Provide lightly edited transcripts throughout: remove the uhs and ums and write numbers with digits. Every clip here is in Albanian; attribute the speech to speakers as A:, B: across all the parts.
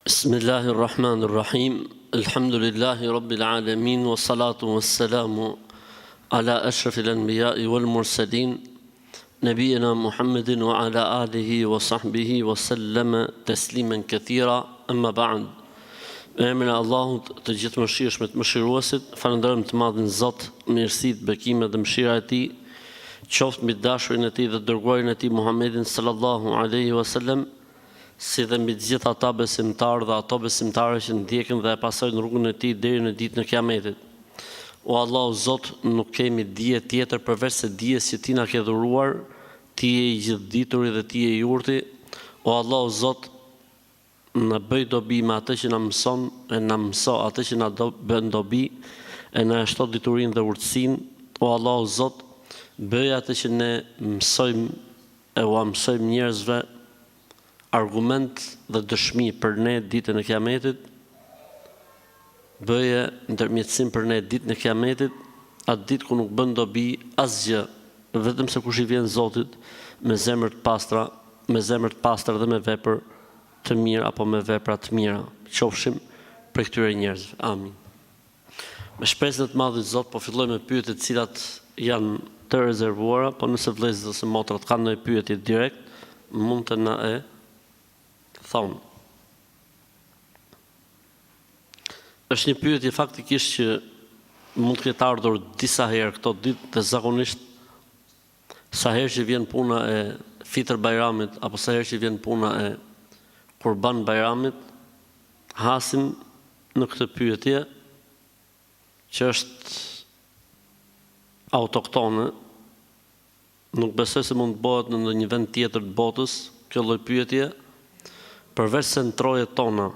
A: بسم الله الرحمن الرحيم الحمد لله رب العالمين والصلاة والسلام على أشرف الأنبياء والمرسلين نبينا محمد وعلى آله وصحبه وسلم تسليما كثيرا أما بعد emrin e Allahut të gjithë mëshirshëm të mëshiruesit, falenderojmë të madhin Zot, mirësitë, bekimet dhe mëshira e Tij qoftë mbi dashurin e Tij dhe dërguarin e Tij Muhammedin sallallahu alaihi wasallam, si dhe mbi të gjithë ata besimtarë dhe ato besimtare që ndjekin dhe e pasojnë rrugën e Tij deri në ditën e Kiametit. O Allahu Zot, nuk kemi dije tjetër përveç se dijes që Ti na ke dhuruar, Ti je i gjithdituri dhe Ti je i urti. O Allahu Zot, në bëj dobi me atë që na mëson, e na mëso atë që na bën dobi, e na shto diturinë dhe urtësinë. O Allahu Zot, bëj atë që ne mësojmë e ua mësojmë njerëzve argument dhe dëshmi për ne ditën e Kiametit. Bëje ndërmjetësim për ne ditën e Kiametit, atë ditë ku nuk bën dobi asgjë, vetëm se kush i vjen Zotit me zemër të pastra dhe me vepër të mirë apo me vepra të mira, qofshim për këtyre njerëzve. Amin. Me shpresën e të madhit Zot, po filloj me pyetjet të cilat janë të rezervuara, po nëse vëllezërit ose motrat kanë ndonjë pyetje direkt, mund të na e thonë. Është një pyetje faktikisht që mund të ketë ardhur disa herë këto ditë dhe zakonisht sa herë që vjen puna e Fitr Bajramit apo sa herë që vjen puna e Kurban Bajramit, hasim në këtë pyetje që është autoktone, nuk besoj se mund të bëhet në ndonjë vend tjetër të botës kjo lloj pyetje, përveç se në trojet tona.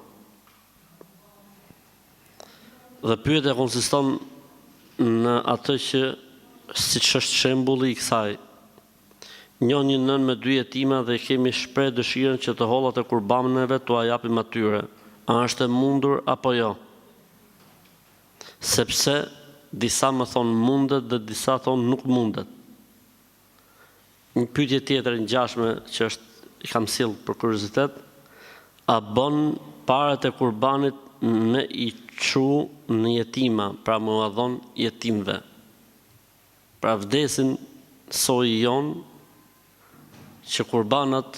A: Dhe pyetja konsiston në atë që, siç është shembulli i kësaj, njoh një nën me 2 jetima dhe kemi shpreh dëshirën që të hollat e kurbaneve t'u japim atyre. A është e mundur apo jo? Sepse disa më thonë mundet dhe disa thonë nuk mundet. Një pyetje tjetër e ngjashme që i kam sjell për kuriozitet, a bën parat e kurbanit me i çu në jetima, pra më u dhon jetimve. Pra vdesin soji jon që kurbanat,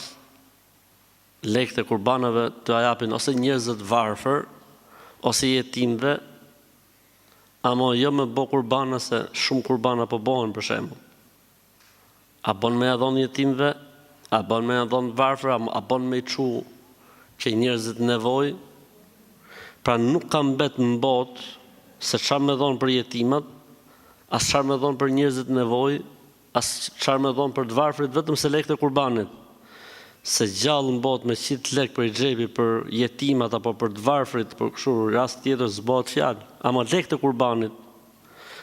A: lekët e kurbanave të japin ose njerëzve të varfër, ose jetimve, ama jo me bo kurbana se shumë kurbana po bohen për shembull. A bën me ia dhon jetimve, a bën me ia dhon varfër, a bën me i çu që njerëzit nevojë. Pra nuk ka mbet në botë se çfarë më dhon për jetimat, as çfarë më dhon për njerëzit nevojë, as çfarë më dhon për të varfrit, vetëm se lekët e kurbanit. Se gjallë në botë me 100 lekë për i xhepi për jetimat apo për të varfrit, për kështu rast tjetër s'bëhet fjalë. Ama lekët e kurbanit,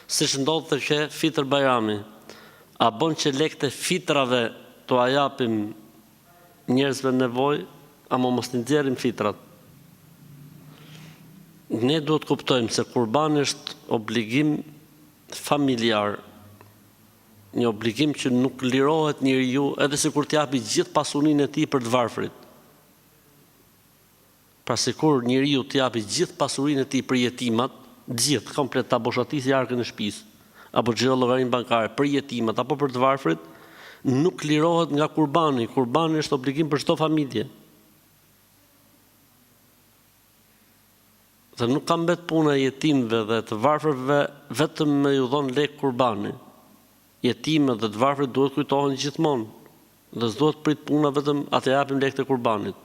A: siç ndodh të ke Fitr Bajrami, a bën që lekët e fitrave t'u japim njerëzve nevojë, ama mos i nxjerrim fitrat. Ne duhet kuptojmë se kurbani është obligim familjar, një obligim që nuk lirohet njeriu edhe sikur t'japi gjithë pasurinë e tij për të varfrit. Pra sikur njeriu t'japi gjithë pasurinë e tij për jetimat, gjithë komplet ta boshatisë arkën e shtëpisë, apo xhiro llogarinë bankare për jetimat apo për të varfrit, nuk lirohet nga kurbani. Kurbani është obligim për çdo familje. Dhe nuk ka mbet puna e jetimëve dhe të varfërve vetëm me ju dhon lek kurbani. Jetimet dhe të varfrit duhet kujtohen gjithmonë, dhe s'duhet prit puna vetëm atë japim lekët e kurbanit.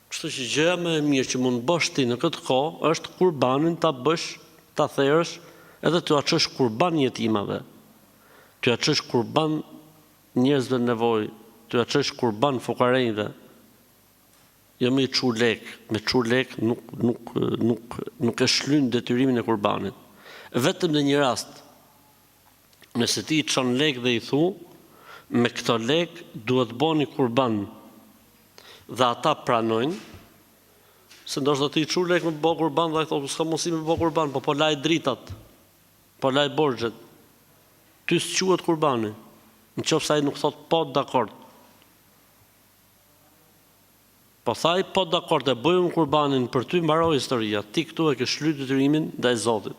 A: Kështu që gjëja më e mirë që mund bësh ti në këtë kohë është kurbanin ta bësh, ta therrësh, edhe t'u çosh kurban jetimave. T'u çosh kurban njerëzve nevojë, t'u çosh kurban fukarejve. Jo me çu lek, me çu lek nuk e shlyn detyrimin e kurbanit. Vetëm në një rast, nëse ti i çon lek dhe i thu, me këto lek duhet bëni kurban, dhe ata pranojnë, se ndoshta ti i çu lek me bë kurban dhe ai thotë s'ka mundësi me bë kurban, po laj dritat, po laj borxhet. Ty s'quhet kurbani, nëse ai nuk thot po dakord. Po thaj, po dakord e bëjmë kurbanin për ty mbaroj historia, ti këtu e ke shlyt detyrimin ndaj Zotit.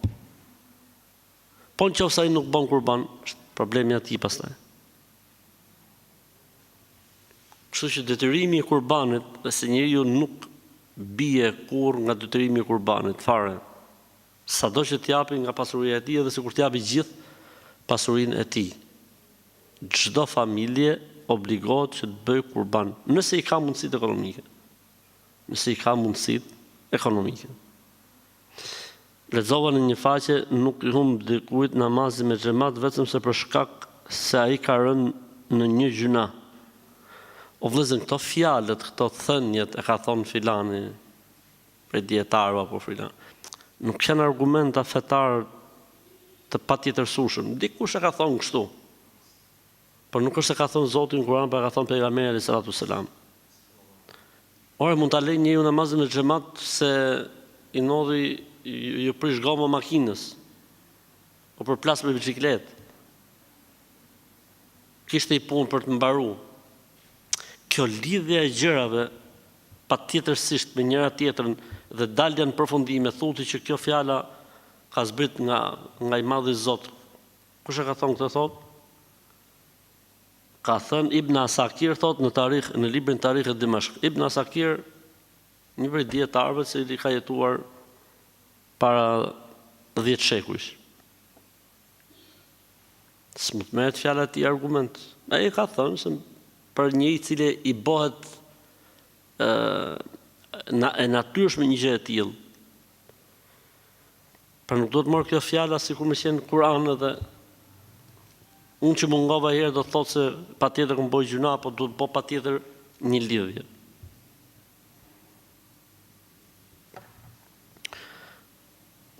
A: Po nëse ai nuk bën kurban, është problemi atij pastaj. Kështu që detyrimi i kurbanit, dhe se njeriu nuk bie kurrë nga detyrimi i kurbanit, fare. Sado që t'japi nga pasuria e tij, edhe sikur t'japi gjithë pasurinë e tij. Çdo familje obligohet që të bëjë kurban, nëse i ka mundësitë ekonomike. Nëse i ka mundësitë ekonomike. Lexova në një faqe, nuk i humb dikujt namazin me xhamat vetëm se për shkak se ai ka rënë në një gjuna. O vëllezër, këto fjalët, këto thënjet e ka thonë filani, prej dietarëve apo filan. Nuk janë argumenta fetar të patjetërsueshëm. Dikush e ka thonë kështu. Por nuk është se ka thonë Zoti në Kur'an, por ka thonë pejgamberi alayhis salatu wassalam. Ore mund ta lejë njeriu namazin në xhamat se i nodhi ju prish goma makinës, o për plas me bicikletë. Kishte i punë për të mbaru. Kjo lidhja e gjërave patjetërsisht me njëra tjetrën dhe dalja në përfundime thuti që kjo fjala ka zbrit nga i madhi Zot. Kush e ka thonë këtë thot? Ka thënë Ibn Asakir thot në librin Tarikh e Dimashq. Ibn Asakir, një prej dietarëve se i ka jetuar para 10 shekujsh. S'mund të merret fjala e tij argument. Ai ka thënë se për një i cili i bëhet e natyrshme një gjë e tillë. Për nuk do të marr kjo fjala sikur më qenë Kur'an edhe unë që mungova herë do të thotë se patjetër këmë bëj gjuna, po do të bëj patjetër një lidhje.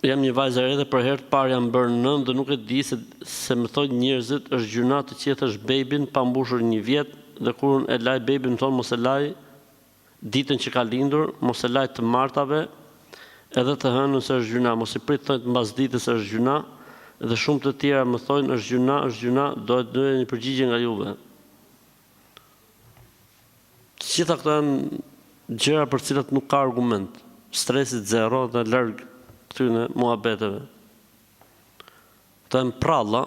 A: Jam një vajzë e re dhe për herë të parë jam bërë nënë dhe nuk e di se më thonë njerëzit është gjuna të qetësh bebin pa mbushur 1 vjet dhe kur e laj bebin më thonë mos e laj ditën që ka lindur, mos e laj të martave edhe të hënën se është gjuna, mos i prit thonjt mbas ditës është gjuna. Dhe shumë të tjera më thonë është gjuna, do të një përgjigje nga juve. Të gjitha këto janë gjëra për cilat nuk ka argument. Stresit zero dhe larg këtyne muhabeteve. Këto janë pralla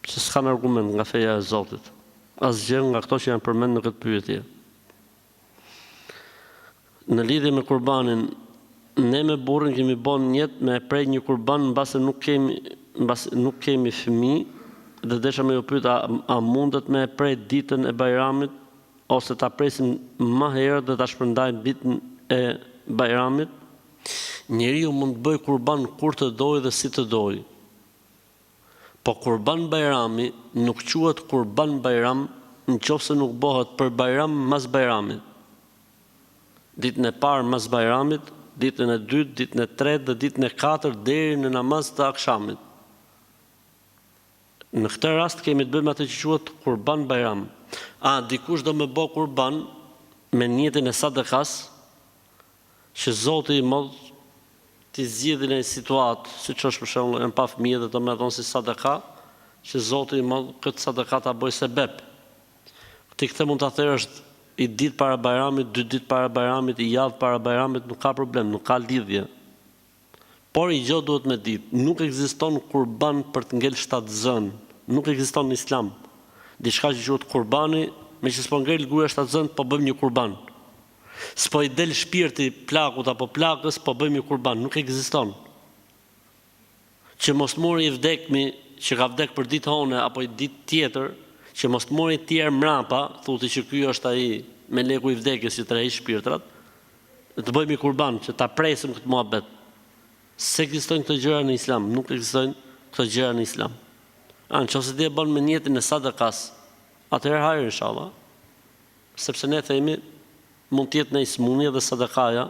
A: që s'kan argument nga feja e Zotit. Asgjë nga këto që janë përmend në këtë pyetje. Në lidhje me kurbanin, ne me burrin kemi bën njet me prej një kurban mbase nuk kemi fëmijë dhe desha me ju pyet a mundet me prej ditën e Bajramit ose ta presim më herët dhe ta shpërndajmë ditën e Bajramit. Njeriu mund të bëjë kurban kur të dojë dhe si të dojë. Po kurban Bajrami nuk quhet kurban Bajram nëse nuk bëhet për Bajram mas Bajramit. Ditën e parë mas Bajramit, ditën e dytë, ditën e tretë dhe ditën e katërt deri në namaz të akşamit. Në këtë rast kemi të bëjmë atë që quhet kurban Bajram. Dikush do më bë kurban me niyetin e sadakas, që Zoti i Madh t'i zgjidhë në situatë, siç është për shembull janë pa fëmijë dhe do më dhon si sadaka, që Zoti i Madh këtë sadaka ta bëjë sebeb. Ti këtë mund ta thërësh i ditë para Bajramit, 2 ditë para Bajramit, i javë para Bajramit, nuk ka problem, nuk ka lidhje. Por i gjë duhet me ditë, nuk ekziston kurban për të ngel 7 zën, nuk ekziston në Islam. Diçka që quhet kurbani, me që s'po ngel gruaja 7 zën, po bëjmë një kurban. S'po i del shpirti plakut apo plakës, po bëjmë një kurban, nuk ekziston. Që mos mori i vdekmi, që ka vdek për ditë hone apo i ditë tjetër, që mos të mori tjerë mrapa, thuti që ky është ai me leku i vdekjes që tërheq shpirtrat, të bëjmë i kurban, që ta presim këtë muhabet. Se ekzistojnë këto gjëra në Islam, nuk ekzistojnë këto gjëra në Islam. Nëse ti e bën me niyetin e sadakas, atëherë hajër inshallah, sepse ne themi mund të jetë në smundje dhe sadakaja,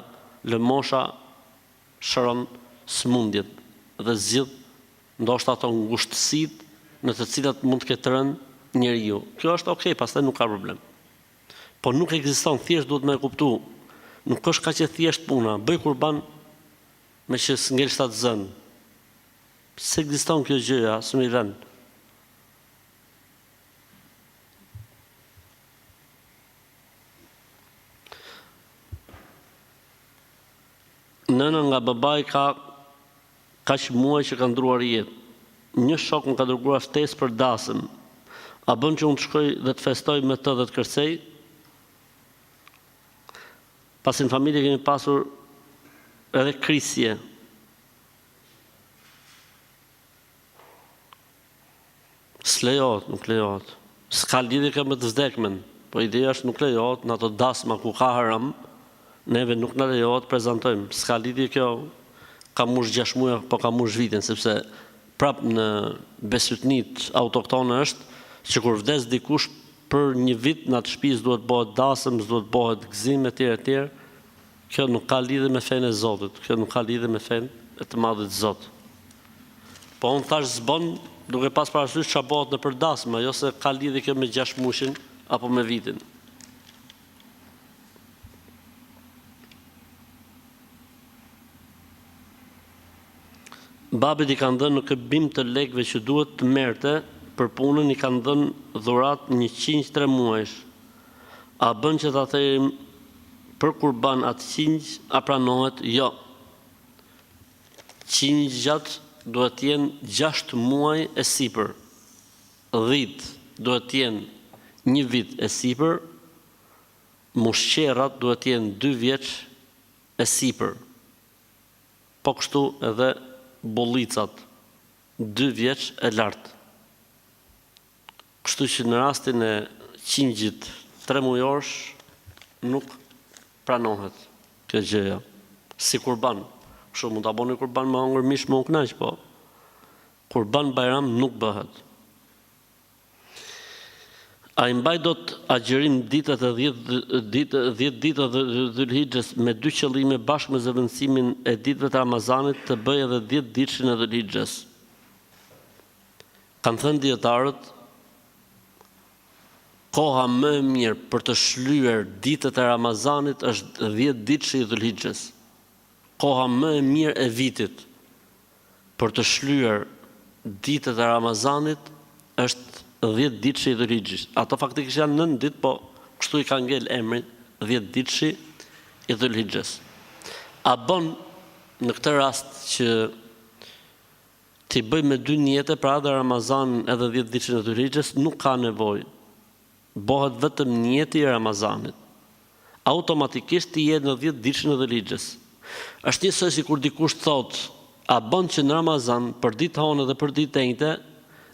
A: lëmosha shëron smundjet dhe zgjidh ndoshta ato ngushtësitë në të cilat mund të ketë rënë njeriu. Kjo është okay, pastaj nuk ka problem. Po nuk ekziston, thjesht duhet me kuptu. Nuk është kaq e thjesht puna, bëj kurban me që s'ngel 7 zën. Se ekziston kjo gjëja, s'më i vën. Nëna nga babai ka kaq muaj që ka ndruar jetë. Një shok më ka dërguar ftesë për dasëm. A bën që unë të shkoj dhe të festoj me të dhe të kërcej? Pasi në familje kemi pasur edhe krisje. S'lejohet, nuk lejohet. S'ka lidhje kjo me të vdekmen, po ideja është nuk lejohet, në ato dasma ku ka haram, neve nuk në lejohet prezentojmë. S'ka lidhje kjo, ka mush 6 muaj, po ka mush vitin, sepse prap në besytnit autoktone është që kur vdes dikush për një vit në atë shtëpi duhet bëhet dasëm, duhet bëhet gëzim etj. Kjo nuk ka lidhje me fenë e Zotit, kjo nuk ka lidhje me fenë e të Madhit Zot. Po unë thash s'bën duke pas parasysh ç'a bëhet në për dasmë, jo se ka lidhje kjo me 6 mushin apo me vitin. Babit i kanë dhënë në këmbim të lekëve që duhet të merrte për punën, i kanë dhënë dhurat 103 muajsh. A bën që ta thejmë për kurban atë qinj, a pranohet? Jo. Qinjgjat duhet të jenë 6 muaj e sipër. 10 duhet të jenë 1 vit e sipër. Mushqerat duhet të jenë 2 vjeç e sipër. Po kështu edhe bollicat 2 vjeç e lartë. Kështu që në rastin e qingjit 3 mujorsh nuk pranohet kjo gjëja. Si kurban. Kështu mund ta bëni kurban me hongër mish me unknaq, po kurban bajram nuk bëhet. A i mbaj do të agjërim ditët e 10 ditët e Dhulhixhes me 2 qëllime bashkë me zëvendësimin e ditëve të Ramazanit të bëj edhe 10 ditëshin e Dhulhixhes. Kanë thënë dietarët, koha më e mirë për të shlyer ditët e Ramazanit është 10 ditëshi i Dhulhixhes. Koha më e mirë e vitit për të shlyer ditët e Ramazanit është 10 ditëshi i Dhulhixhes. Ato faktikisht janë 9 ditë, po kështu i ka ngel emrin 10 ditëshi i Dhulhixhes. A bën në këtë rast që ti bëj me 2 niyete, pra edhe Ramazan edhe 10 ditëshin e Dhulhixhes, nuk ka nevojë. Bëhet vetëm niyeti i Ramazanit. Automatikisht ti je në 10 ditëshin e Dhulhixhes. Është njësoj si kur dikush thotë, a bën që në Ramazan për ditë hone dhe për ditë tenjte,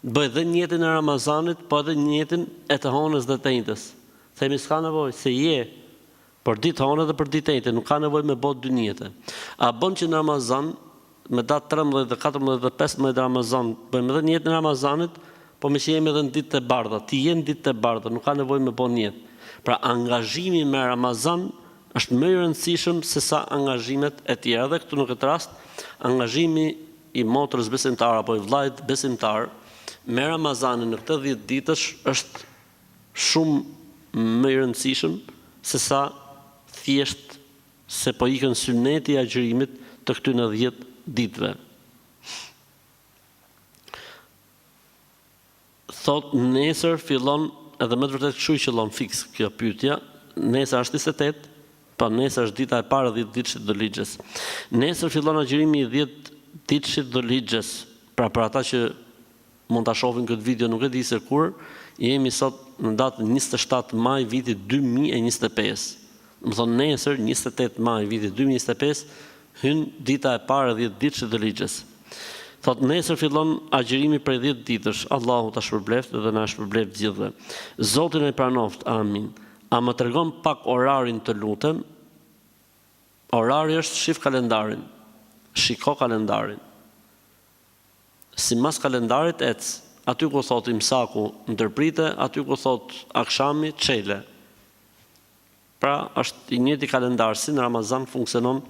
A: bëj dhe niyetin e Ramazanit, po edhe niyetin e të honës dhe tenjtës. Themi s'ka nevojë, se je për ditë hone dhe për ditë tenjte, nuk ka nevojë me bot 2 niyete. A bën që në Ramazan, me datë 13 dhe 14 dhe 15 Ramazan, bëjmë edhe niyetin e Ramazanit, po me që jemi edhe në ditë të bardha. Ti je në ditë të bardha, nuk ka nevojë me bot niyet. Pra angazhimi me Ramazan është më i rëndësishëm se sa angazhimet e tjera. Dhe këtu në këtë rast, angazhimi i motrës besimtar apo i vllajt besimtar me Ramazanin në këtë 10 ditësh është shumë më i rëndësishëm se sa thjesht se po ikën syneti i agjërimit të këtyre 10 ditëve. Thot nesër fillon, edhe me të vërtetë kështu i qëllon fiks kjo pyetja, nesër është 28, pa nesër është dita e parë 10 ditëshit Dhulhixhes. Nesër fillon agjërimi i 10 ditëshit Dhulhixhes. Pra për ata që mund ta shohin këtë video, nuk e di se kur, jemi sot në datën 27 maj vitit 2025. Më thonë nesër 28 maj vitit 2025 hyn dita e parë 10 ditëshit Dhulhixhes. Thot nesër fillon agjërimi prej 10 ditësh. Allahu ta shpërbleft dhe na shpërbleft gjithëve. Zoti na pranoft. Amin. A më tregon pak orarin të lutem? Orari është shif kalendarin. Shiko kalendarin. Si mas kalendarit ec, aty ku thot imsaku ndërprite, aty ku thot akshami çele. Pra është i njëjti kalendar, si në Ramazan funksionon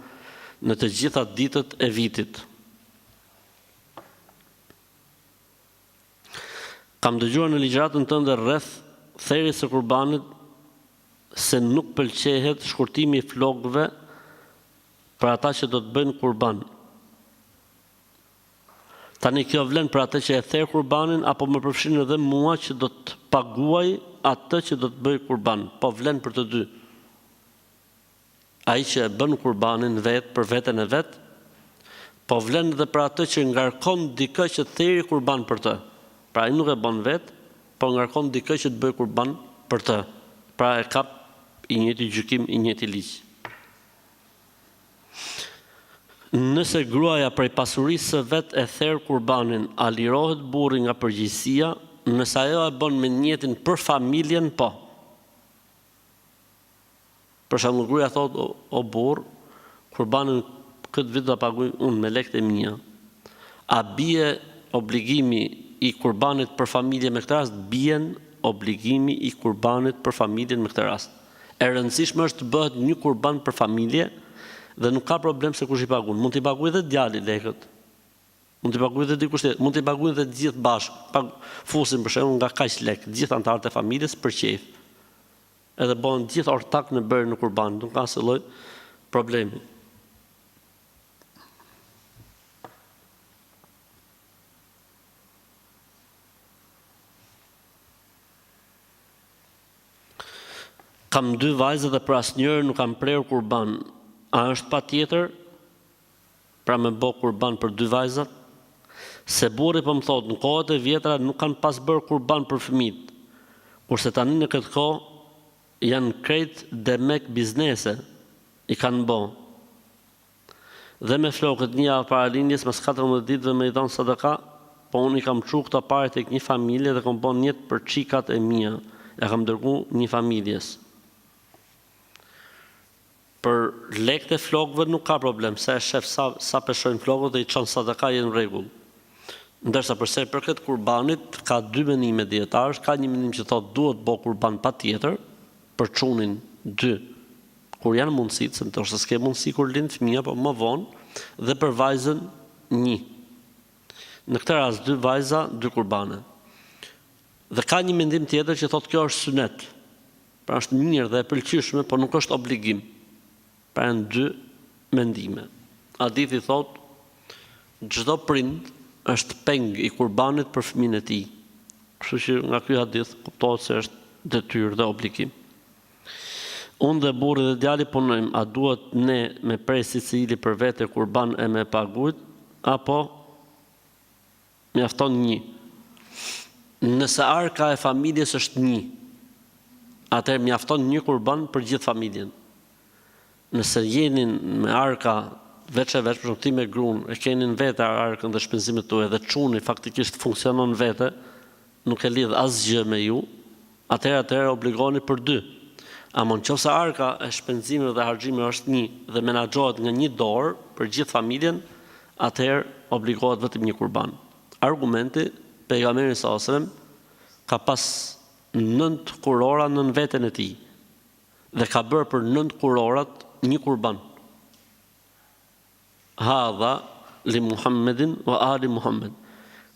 A: në të gjitha ditët e vitit. Kam dëgjuar në ligjëratën tënde rreth therrjes së kurbanit se nuk pëlqehet shkurtimi i flokëve për ata që do të bëjnë kurban. Tani kjo vlen për atë që e therr kurbanin apo më përfshin edhe mua që do të paguaj atë që do të bëj kurban. Po vlen për të dy. ai që e bën kurbanin vetë për veten e vet, po vlen edhe për atë që ngarkon dikë që theri kurban për të. Pra ai nuk e bën vetë, po ngarkon dikë që të bëj kurban për të. Pra e kap i njëjti gjykim, i njëjti ligj. Nëse gruaja prej pasurisë së vet e therr kurbanin, a lirohet burri nga përgjegjësia? Nëse ajo e bën me niyetin për familjen, po. Për shembull, gruaja thot, o burr, kurbanin këtë vit do paguaj unë me lekët e mia. A bie obligimi i kurbanit për familje me këtë rast? Bien obligimi i kurbanit për familjen me këtë rast. E rëndësishme është të bëhet një kurban për familje dhe nuk ka problem se kush i paguon. Mund t'i paguajë edhe djali lekët. Mund t'i paguajë edhe dikush tjetër, mund t'i paguajë edhe të gjithë bashkë. Fusin për shembull nga kaq lekë, të gjithë anëtarët e familjes për qejf. Edhe bëhen gjithë ortak në bërë në kurban, nuk ka asnjë lloj problemi. Kam 2 vajza dhe për asnjërin nuk kam prerë kurban. A është patjetër pra me bë kurban për 2 vajzat? Se burri po më thotë, në kohët e vjetra nuk kanë pas bërë kurban për fëmijët. Kurse tani në këtë kohë janë krejt demek biznese i kanë bë. Dhe me flokët një javë para lindjes, mas 14 ditëve me i dhënë sadaka, po unë i kam çu këto parë tek një familje dhe kam bën niyet për çikat e mia. Ja kam dërguar një familjes. Për lekët e flokëve nuk ka problem, se e shef sa peshojnë flokët dhe i çon sadaka jenë në rregull. Ndërsa përse për këtë kurbanit ka 2 mendime dietarësh, ka një mendim që thotë duhet bë kurban patjetër për çunin 2 kur janë mundësitë, se ndoshta s'ke mundësi kur lind fëmia, po më vonë, dhe për vajzën 1. Në këtë rast 2 vajza, 2 kurbane. Dhe ka një mendim tjetër që thotë kjo është sunet. Pra është mirë dhe e pëlqyeshme, por nuk është obligim. Pra janë 2 mendime. Hadithi thotë, çdo prind është peng i kurbanit për fëmijën e tij. Kështu që nga ky hadith kuptohet se është detyrë dhe obligim. Unë dhe burri dhe djali punojmë, a duhet ne me prej secili për vete kurban e me paguajt, apo mjafton 1? Nëse arka e familjes është 1, atëherë mjafton 1 kurban për gjithë familjen. Nëse jeni me arka veç e veç, për ti me gruan, e keni në vete arkën dhe shpenzimet tuaja dhe çuni faktikisht funksionon vete, nuk e lidh asgjë me ju, atëherë obligoni për 2. Ama nëse arka e shpenzimeve dhe harxhimeve është 1 dhe menaxhohet nga 1 dorë për gjithë familjen, atëherë obligohet vetëm 1 kurban. Argumenti, pejgamberi sallallahu alajhi wasallam ka pas 9 kurora në veten e tij dhe ka bërë për 9 kurorat 1 kurban. Hadha li Muhammedin wa ali Muhammed.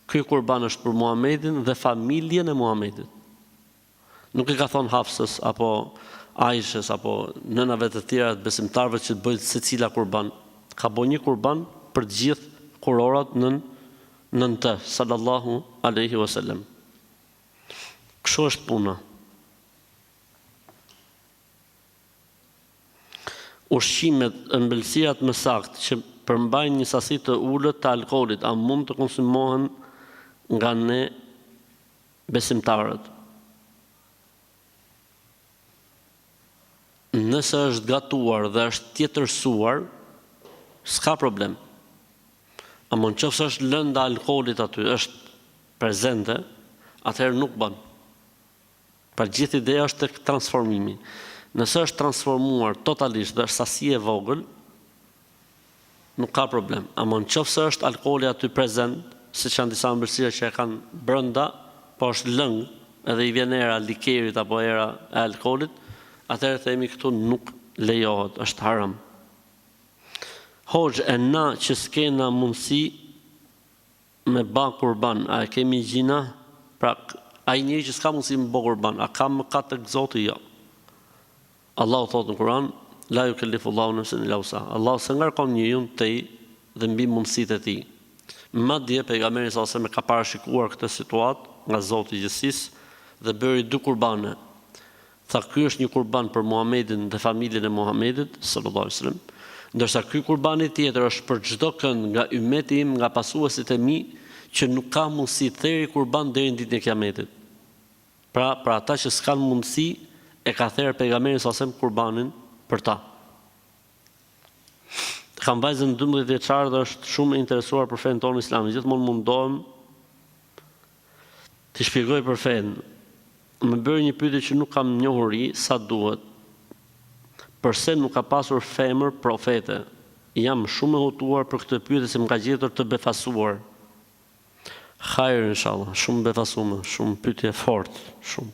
A: Ky kurban është për Muhamedin dhe familjen e Muhamedit. Nuk i ka thonë Hafsës apo Aishës apo nënave të tjera të besimtarëve që të bëjnë secila kurban. Ka bërë 1 kurban për të gjithë kurorat nën të sallallahu alaihi wasallam. Kështu është puna. Ushqimet, ëmbëlsirat më saktë që përmbajnë një sasi të ulët të alkoolit, a mund të konsumohen nga ne besimtarët? Nëse është gatuar dhe është tjetërsuar, s'ka problem. Ama nëse është lënda e alkoolit aty, është prezente, atëherë nuk bën. Pra gjithë ideja është tek transformimi. Nëse është transformuar totalisht dhe është sasi e vogël, nuk ka problem. Ama nëse është alkooli aty prezent, siç janë disa ëmbëlsira që e kanë brenda, po është lëng, edhe i vjen era likerit apo era e alkoolit, atëherë themi këtu nuk lejohet, është haram. Hoxh, e na që s'kena mundësi me ba kurban, a e kemi gjina? Pra, ai njeri që s'ka mundësi me bë kurban, a ka mëkat tek Zoti? Jo. Allahu thotë në Kur'an, la yukellifullahu nafsan illa wus'aha. Allahu se ngarkon njeriu tej dhe mbi mundësitë e tij. Madje pejgamberi sallallahu alajhi wasallam ka parashikuar këtë situatë nga Zoti i gjithësisë dhe bëri 2 kurbane. Tha, ky është një kurban për Muhamedit dhe familjen e Muhamedit sallallahu alaihi wasallam, ndërsa ky kurbani tjetër është për çdo kënd nga ymmeti im, nga pasuesit e mi, që nuk ka mundësi theri kurban deri në ditën e Kiametit. Pra, për ata që s'kan mundësi, e ka therë pejgamberi sallallahu alaihi wasallam kurbanin për ta. Kam vajzën 12 vjeçare dhe është shumë e interesuar për fenë tonë islam. Gjithmonë mundohem të shpjegoj për fenë. Më bërë një pyetje që nuk kam njohuri sa duhet. Përse nuk ka pasur femër profete? Jam shumë e hutuar për këtë pyetje se më ka gjetur të befasuar. Hajër inshallah, shumë befasume, shumë pyetje fort, shumë.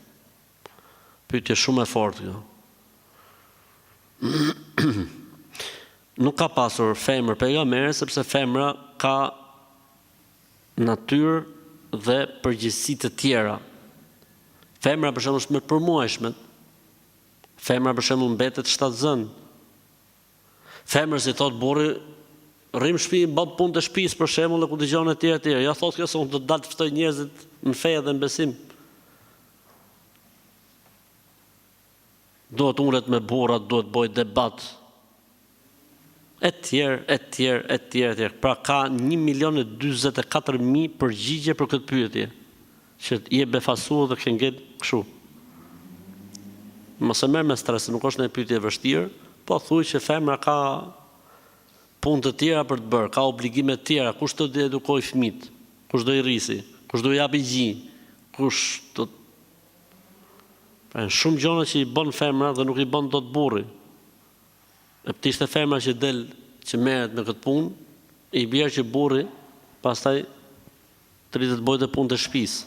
A: Pyetje shumë e fortë kjo. Nuk ka pasur femër pejgamberi sepse femra ka natyrë dhe përgjegjësi të tjera. Femra për shembull është më përmuajshme. Femra për shembull mbetet shtatzën. Femra si thot burri, rrim shtëpi, bën punë të shtëpisë për shembull, ku dëgjon e tjerë tjerë. Ja thotë kjo se unë do të dal të ftoj njerëzit në fe dhe në besim. Duhet ulet me burrat, duhet bëj debat. E tjerë. Pra ka 1.044.000 përgjigje për këtë pyetje, që je befasuar dhe ke ngel kështu. Mos e merr me stres, nuk është një pyetje e vështirë, po thuaj që femra ka punë të tjera për të bërë, ka obligime të tjera, kush do të edukoj fëmijët, kush do i rrisi, kush do i japi gjë, kush do shumë gjëra që i bën femra dhe nuk i bën dot burri. E ishte femra që del që merret me këtë punë, i bjerë që burri pastaj të rritet të bëjë punë të shtëpisë.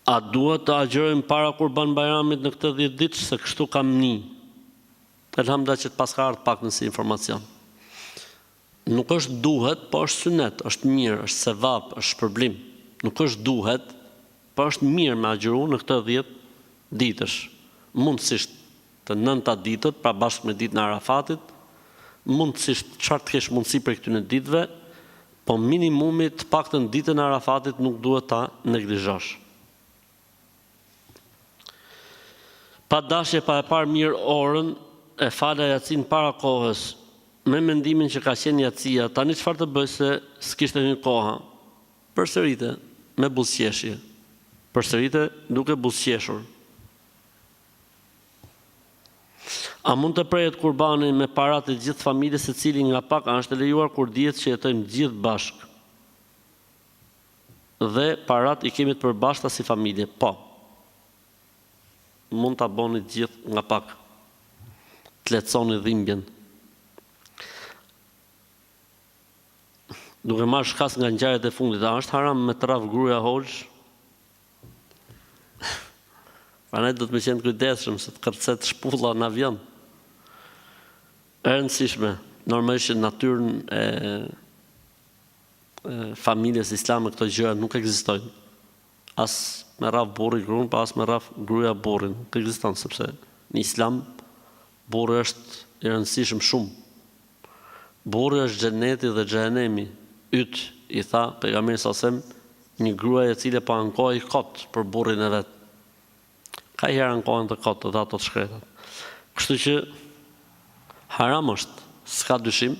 A: A duhet të agjërojmë para Kurban Bayramit në këtë 10 ditë, se kështu kam një. Elhamdulillah që të paska ardhur pak nësi informacion. Nuk është duhet, po është sunet, është mirë, është sevap, është shpërblim. Nuk është duhet, po është mirë me agjëru në këtë 10 ditësh. Mundësisht të 9 ditët, pra bashkë me ditën e Arafatit, mundësisht çfarë të kesh mundësi për këtyre ditëve, po minimumi të paktën ditën e Arafatit nuk duhet ta neglizhosh. Pa dashje pa e parë mirë orën, e fala Yatsin para kohës, me mendimin që ka qenë Yatsia, tani çfarë të bëj se s'kishte një koha? Përsërite me buzëqeshje. Përsërite duke buzëqeshur. A mund të prejet kurbani me parat e gjithë familjes, secili nga pak, a është e lejuar kur dihet që jetojmë gjithë bashkë? Dhe parat i kemi të përbashkëta si familje? Po. Mund të aboni gjithë nga pak, të lehtësoni dhimbjen. Duke marrë shkas nga ngjarjet e fundit, a është haram me traf gruaja hoxh? Prandaj do të më qenë kujdesshëm se të kërcet shpulla në avion. E rëndësishme, normalisht në natyrën e familjes islame këto gjëra nuk ekzistojnë. As me raf burri gruan, pa as me raf gruaja burrin. Nuk ekziston, sepse në islam burri është i rëndësishëm shumë. Burri është xheneti dhe xhehenemi. Yt i tha pejgamberi sallallahu alajhi wasallam, një gruaje e cila po ankohej kot për burrin e vet. Ka herë ankohen të kot të ato të shkretat. Kështu që haram është, s'ka dyshim,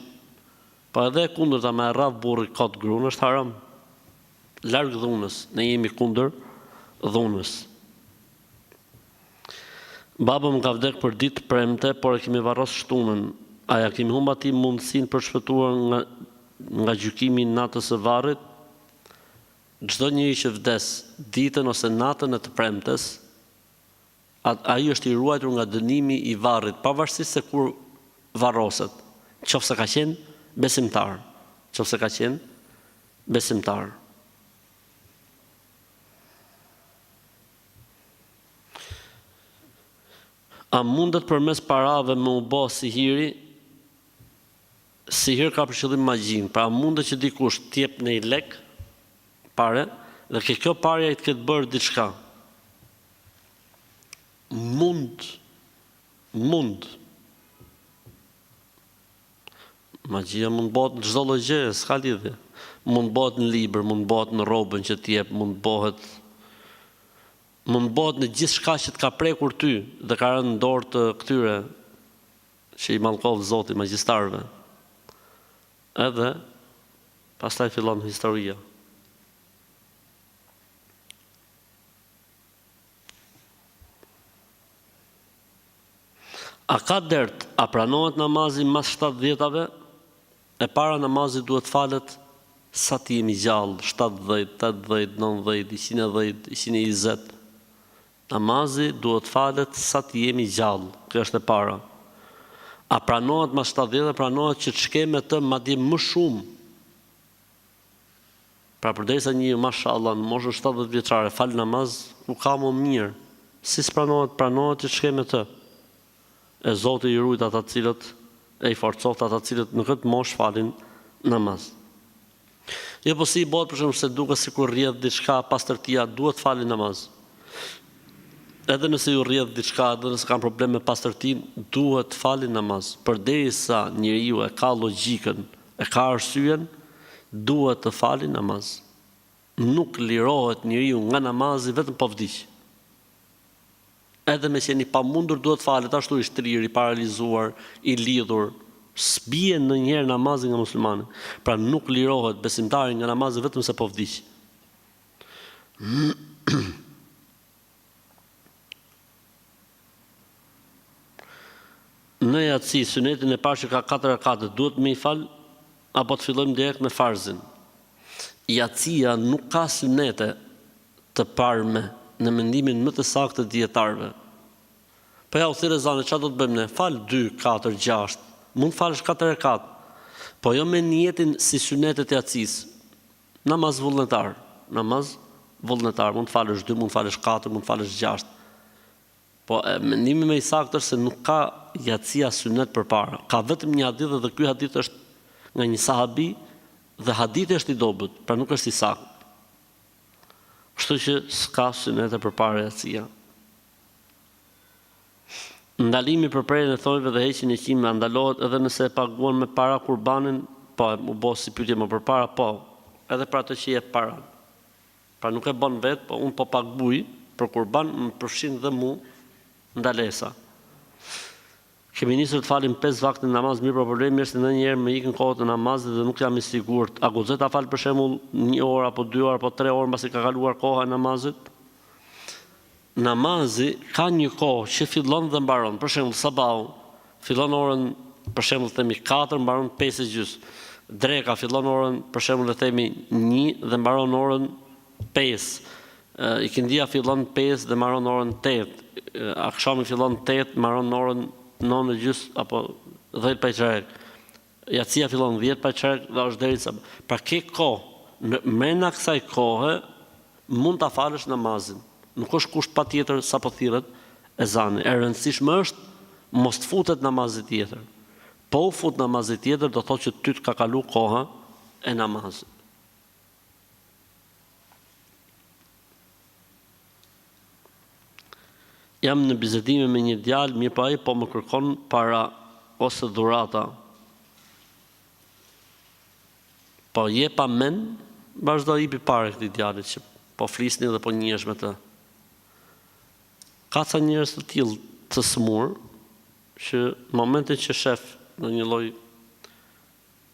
A: po edhe kundërta me rraf burri kot gruan është haram. Larg dhunës, ne jemi kundër dhunës. Baba më ka vdek për ditë premte, por e kemi varros shtunën. A ja kemi humba ti mundësinë për shpëtuar nga gjykimi natës së varrit? Çdo njeri që vdes ditën ose natën e të premtes, ai është i ruajtur nga dënimi i varrit, pavarësisht se kur varroset, qofse ka qenë besimtar. A mundet përmes parave me u bë sihiri? Sihir ka për qëllim magjin, pra mundet që dikush t'jep në i lek pare, dhe ke kjo parja i të ketë bërë diçka. Mund. Magjia mund bëhet në çdo lloj gjë, s'ka lidhje. Mund bëhet në libër, mund bëhet në rrobën që t'jep, mund bëhet në gjithçka që të ka prekur ty dhe ka rënë në dorë të këtyre që i mallkov Zoti magjistarëve. Edhe pastaj fillon historia. A ka dert, a pranohet namazi mas 70-ave? E para namazi duhet falet sa ti jemi gjallë, 70, 80, 90, 110, 120. Namazi duhet falet sa ti jemi gjallë, kjo është e para. A pranohet mas 70, pranohet që të shkeme të madje më shumë. Pra përderisa një mashallah në moshën 70 vjeçare fal namaz, u ka më mirë. Si s'pranohet, pranohet që të shkeme të. E Zoti i rujt ata cilët e i forcoft ata cilët në këtë moshë falin namaz. Jo po si bëhet për shembull se duket sikur rrjedh diçka pastërtia, duhet falin namaz. Edhe nëse ju rrjedh diçka, edhe nëse kanë problem me pastërtinë, duhet falin namaz. Përderisa njeriu e ka logjikën, e ka arsyen, duhet të falin namaz. Nuk lirohet njeriu nga namazi vetëm po vdiq. Edhe me qenë i pamundur duhet falet, ashtu i shtrirë, i paralizuar, i lidhur, s'bie ndonjëherë namazi nga muslimani. Pra nuk lirohet besimtari nga namazi vetëm se po vdiq. Në yatsi, sunetin e parë që ka 4 rekate, duhet me i fal, apo të fillojmë direkt me farzin. Yatsia nuk ka sunete të parme në mendimin më të saktë të dietarëve. Po ja u thirrë zanë, çfarë do të bëjmë ne? Fal 2, 4, 6. Mund falësh 4 rekat. Po jo me niyetin si sunetet e yatsis. Namaz vullnetar. Namaz vullnetar. Mund të falësh 2, mund të falësh 4, mund të falësh 6. Po mendimi më i saktë është se nuk ka yatsia sunet përpara. Ka vetëm një hadith dhe ky hadith është nga një sahabi dhe hadithi është i dobët, pra nuk është i saktë. Kështu që s'ka sunete përpara yatsia. Ndalimi për prerjen e thonjve dhe heqjen e qimeve ndalohet edhe nëse e paguan me para kurbanin, po u bë si pyetje më përpara, po, edhe për atë që jep para. Pra nuk e bën vet, po unë po paguaj për kurban, më përfshin dhe mu ndalesa. Kemi nisur të falim 5 vakte namaz, mirë, për problemi është se ndonjëherë më ikën kohët e namazit dhe nuk jam i sigurt. A guxoj ta fal për shembull 1 orë apo 2 orë apo 3 orë mbasi ka kaluar koha e namazit? Namazi ka një kohë që fillon dhe mbaron. Për shembull sabahu fillon orën, për shembull themi 4, mbaron 5:30. Dreka fillon orën, për shembull themi 1 dhe mbaron orën 5. Ikindia fillon 5 dhe mbaron orën 8. Akshami fillon 8, mbaron orën 9:30 apo 10 pa çerek. Yatsia fillon 10 pa çerek dhe është derisa. Pra ke kohë, brenda kësaj kohe mund ta falësh namazin. Nuk është kusht patjetër sa po thirret ezani. E rëndësishme është mos të futet namazi tjetër. Po u fut namazi tjetër do thotë që ty të ka kalu koha e namazit. Jam në bisedime me një djalë, mirë pa ai po më kërkon para ose dhurata. Po je pa mend, vazhdo i jepi parë këtij djalit që po flisni dhe po njihesh me të. Ka ca njerëz të tillë të smur që në momentin që shef në një lloj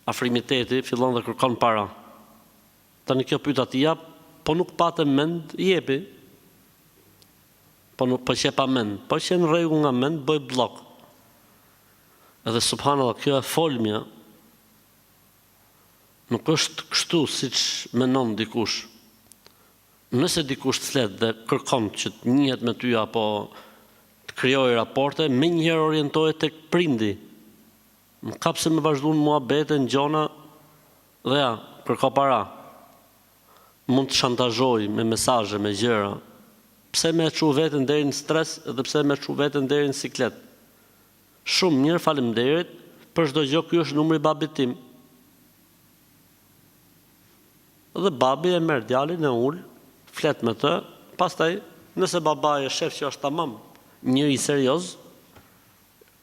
A: afrimiteti fillon dhe kërkon para. Tani kjo pyet aty jap, po nuk patë mend, jepi. Po nuk po që pa mend, po që në rregull nga mend bëj blok. Edhe subhanallahu, kjo e folmja nuk është kështu siç mendon dikush. Nëse dikush të flet dhe kërkon që të njihet me ty apo të krijojë raporte, menjëherë orientohet tek prindi. Nuk ka pse më vazhduan muhabete në gjona dhe ja, kërko para. Mund të shantazhoj me mesazhe, me gjëra. Pse më çu veten deri në stres dhe pse më çu veten deri në siklet. Shumë mirë, faleminderit, për çdo gjë ky është numri i babit tim. Dhe babi e merr djalin e ul, flet me të, pastaj nëse babai e shef që është tamam, njëri serioz,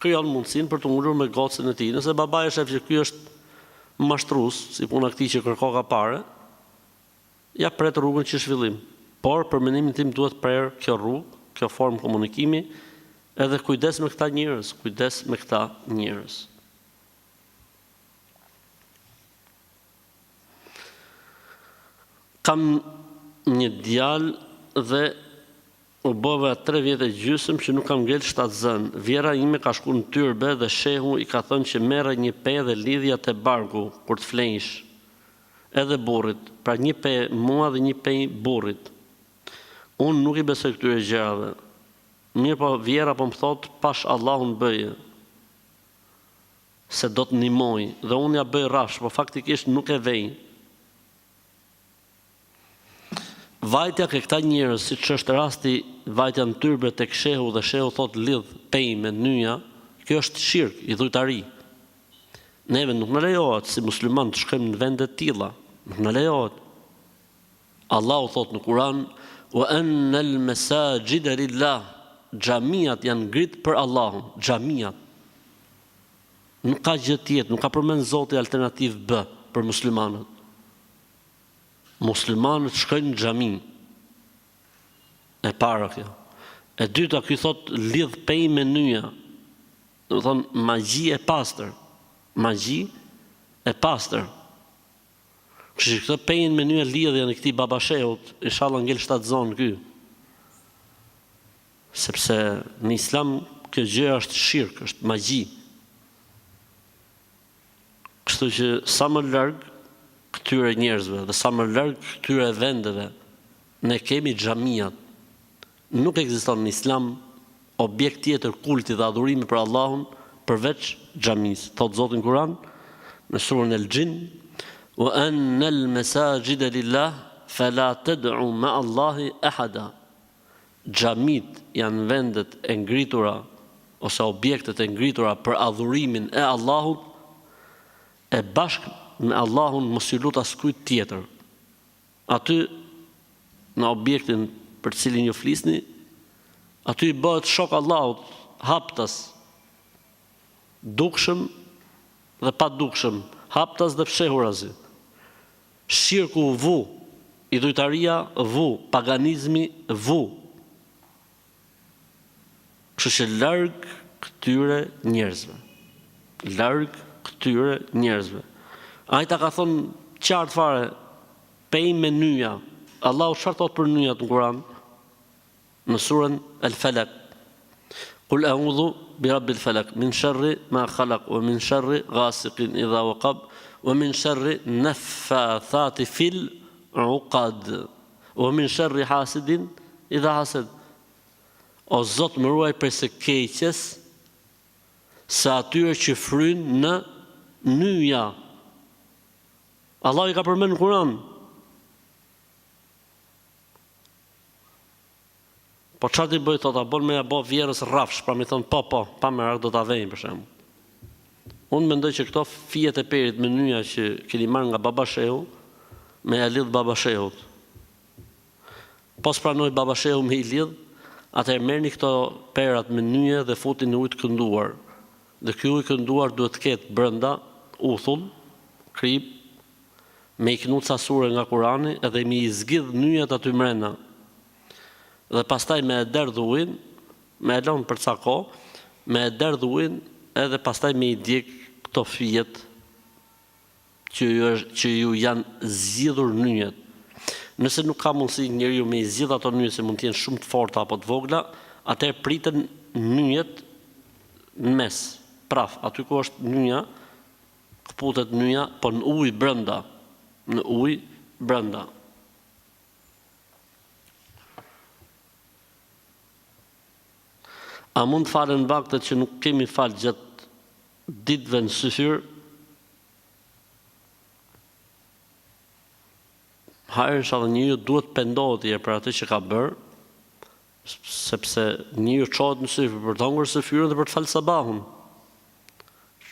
A: krijon mundësinë për të ulur me gocën e tij. Nëse babai e shef që ky është mashtrues, si puna këtij që kërko ka parë, ja pret rrugën që zhvillim. Por për mendimin tim duhet prerë kjo rrugë, kjo formë komunikimi, edhe kujdes me këta njerëz, Kam një djalë dhe u bova 3 vjet e gjysmë që nuk kam ngel shtatzën. Vjera ime ka shku në tyrbe dhe shehu i ka thënë që merre një pe dhe lidhja te barku kur të flenjsh. Edhe burrit, pra një pe mua dhe një pe burrit. Unë nuk i besoj këtyre gjërave. Mirë po vjera po më thot, pash Allahun bëje. Se do të ndihmoj dhe unë ja bëj rrafsh, po faktikisht nuk e vej. Vajtja ke këta njerëz, siç është rasti vajtja në tyrbe tek shehu dhe shehu thot lidh pej me nyja, kjo është shirk, i dhujtari. Neve nuk na lejohet si musliman të shkojmë në vende të tilla, nuk na lejohet. Allahu thot në Kur'an: "Wa anna al-masajida lillah", xhamiat janë ngrit për Allahun, xhamiat. Nuk ka gjë tjetër, nuk ka përmend Zoti alternativë B për muslimanët. Muslimanët shkojnë në xhami. E para kjo. E dyta, ky thot lidh pej me nyja. Do të thonë magji e pastër. Magji e pastër. Kështu që këtë pejin me nyja lidhja në këtij babashehut, inshallah ngel shtatzon ky. Sepse në Islam kjo gjë është shirk, është magji. Kështu që sa më larg këtyre njerëzve dhe sa më larg këtyre vendeve, ne kemi xhamiat. Nuk ekziston në Islam objekt tjetër kulti dhe adhurimi për Allahun përveç xhamisë. Thot Zoti në Kur'an në surën El-Jin: "Wa anna al-masajida lillah fala tad'u ma'a Allahi ahada." Xhamit janë vendet e ngritura ose objektet e ngritura për adhurimin e Allahut, e bashkë me Allahun mos i lut askujt tjetër. Aty në objektin për cilin ju flisni, aty i bëhet shok Allahut, haptas, dukshëm dhe pa dukshëm, haptas dhe fshehurazi. Shirku vu, idhujtaria vu, paganizmi vu. Kështu që larg këtyre njerëzve. Larg këtyre njerëzve. Ajta ka thonë qartë fare, pej me nyja. Allahu çfarë thot për nyjat në Kur'an? Në surën El-Falaq: "Qul a'udhu bi rabbil falaq, min sharri ma khalaq, wa min sharri ghasiqin idha waqab, wa min sharri naffathati fil 'uqad, wa min sharri hasidin idha hasad." O Zot, më ruaj prej së keqes, së atyre që fryn në nyja. Allah i ka përmend në Kur'an. Po çfarë ti bëj thot, a bën me ja bë vjerës rrafsh, pra mi thon po, pa më rak do ta vejmë për shemb. Unë mendoj që këto fijet e perit me nyja që keni marrë nga babashehu, me ja lidh babashehut. Pos pranoj babashehu me i lidh, atëherë merrni këto perat me nyje dhe futin në ujë të kënduar. Dhe ky ujë kënduar duhet të ketë brenda uthull, krip, me i knut sa sure nga Kurani edhe me i zgjidh nyjat aty mrena. Dhe pastaj me e derdh ujin, me e lënë për ca kohë, me e derdh ujin edhe pastaj me i djeg këto fijet që ju janë zgjidhur nyjat. Nëse nuk ka mundësi njeriu me i zgjidh ato nyje se mund të jenë shumë të forta apo të vogla, atëherë priten nyjet në mes, praf, aty ku është nyja, kputet nyja, po në ujë brenda. Në ujë brenda. A mund të falen vaktet që nuk kemi falë gjatë ditëve në syfyr? Hajrë shallë njëju duhet pendohet për atë që ka bërë, sepse njëju qohet në syfyr për të hongër syfyrën dhe për të falë sabahun.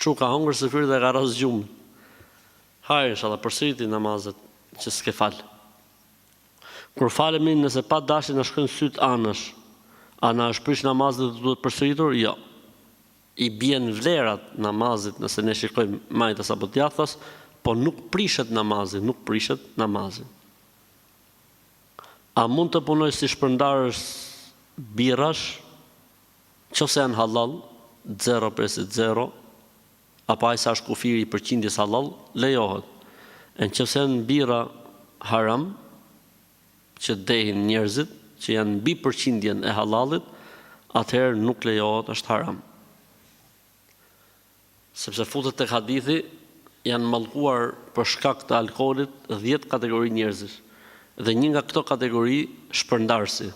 A: Që ka hongër syfyrën dhe ka rasë gjumë. Hajrë shallë përsëriti namazet që s'ke falë. Kur falemi nëse pa dashi në shkën sytë anësh, a na është prish namazet dhe duhet përsëritur? Jo. I bien vlerat namazit nëse ne shikojmë majtas apo djathtas, po nuk prishet namazi, nuk prishet namazi. A mund të punoj si shpërndarës birash, qofse janë halal, 0.0, apo ai sa është kufiri i përqindjes halal, lejohet. E nëse janë bira haram, që dehin njerëzit, që janë mbi përqindjen e halalit, atëherë nuk lejohet, është haram. Sepse futet tek hadithi, janë mallkuar për shkak të alkoolit 10 kategori njerëzish. Dhe një nga këto kategori shpërndarsi.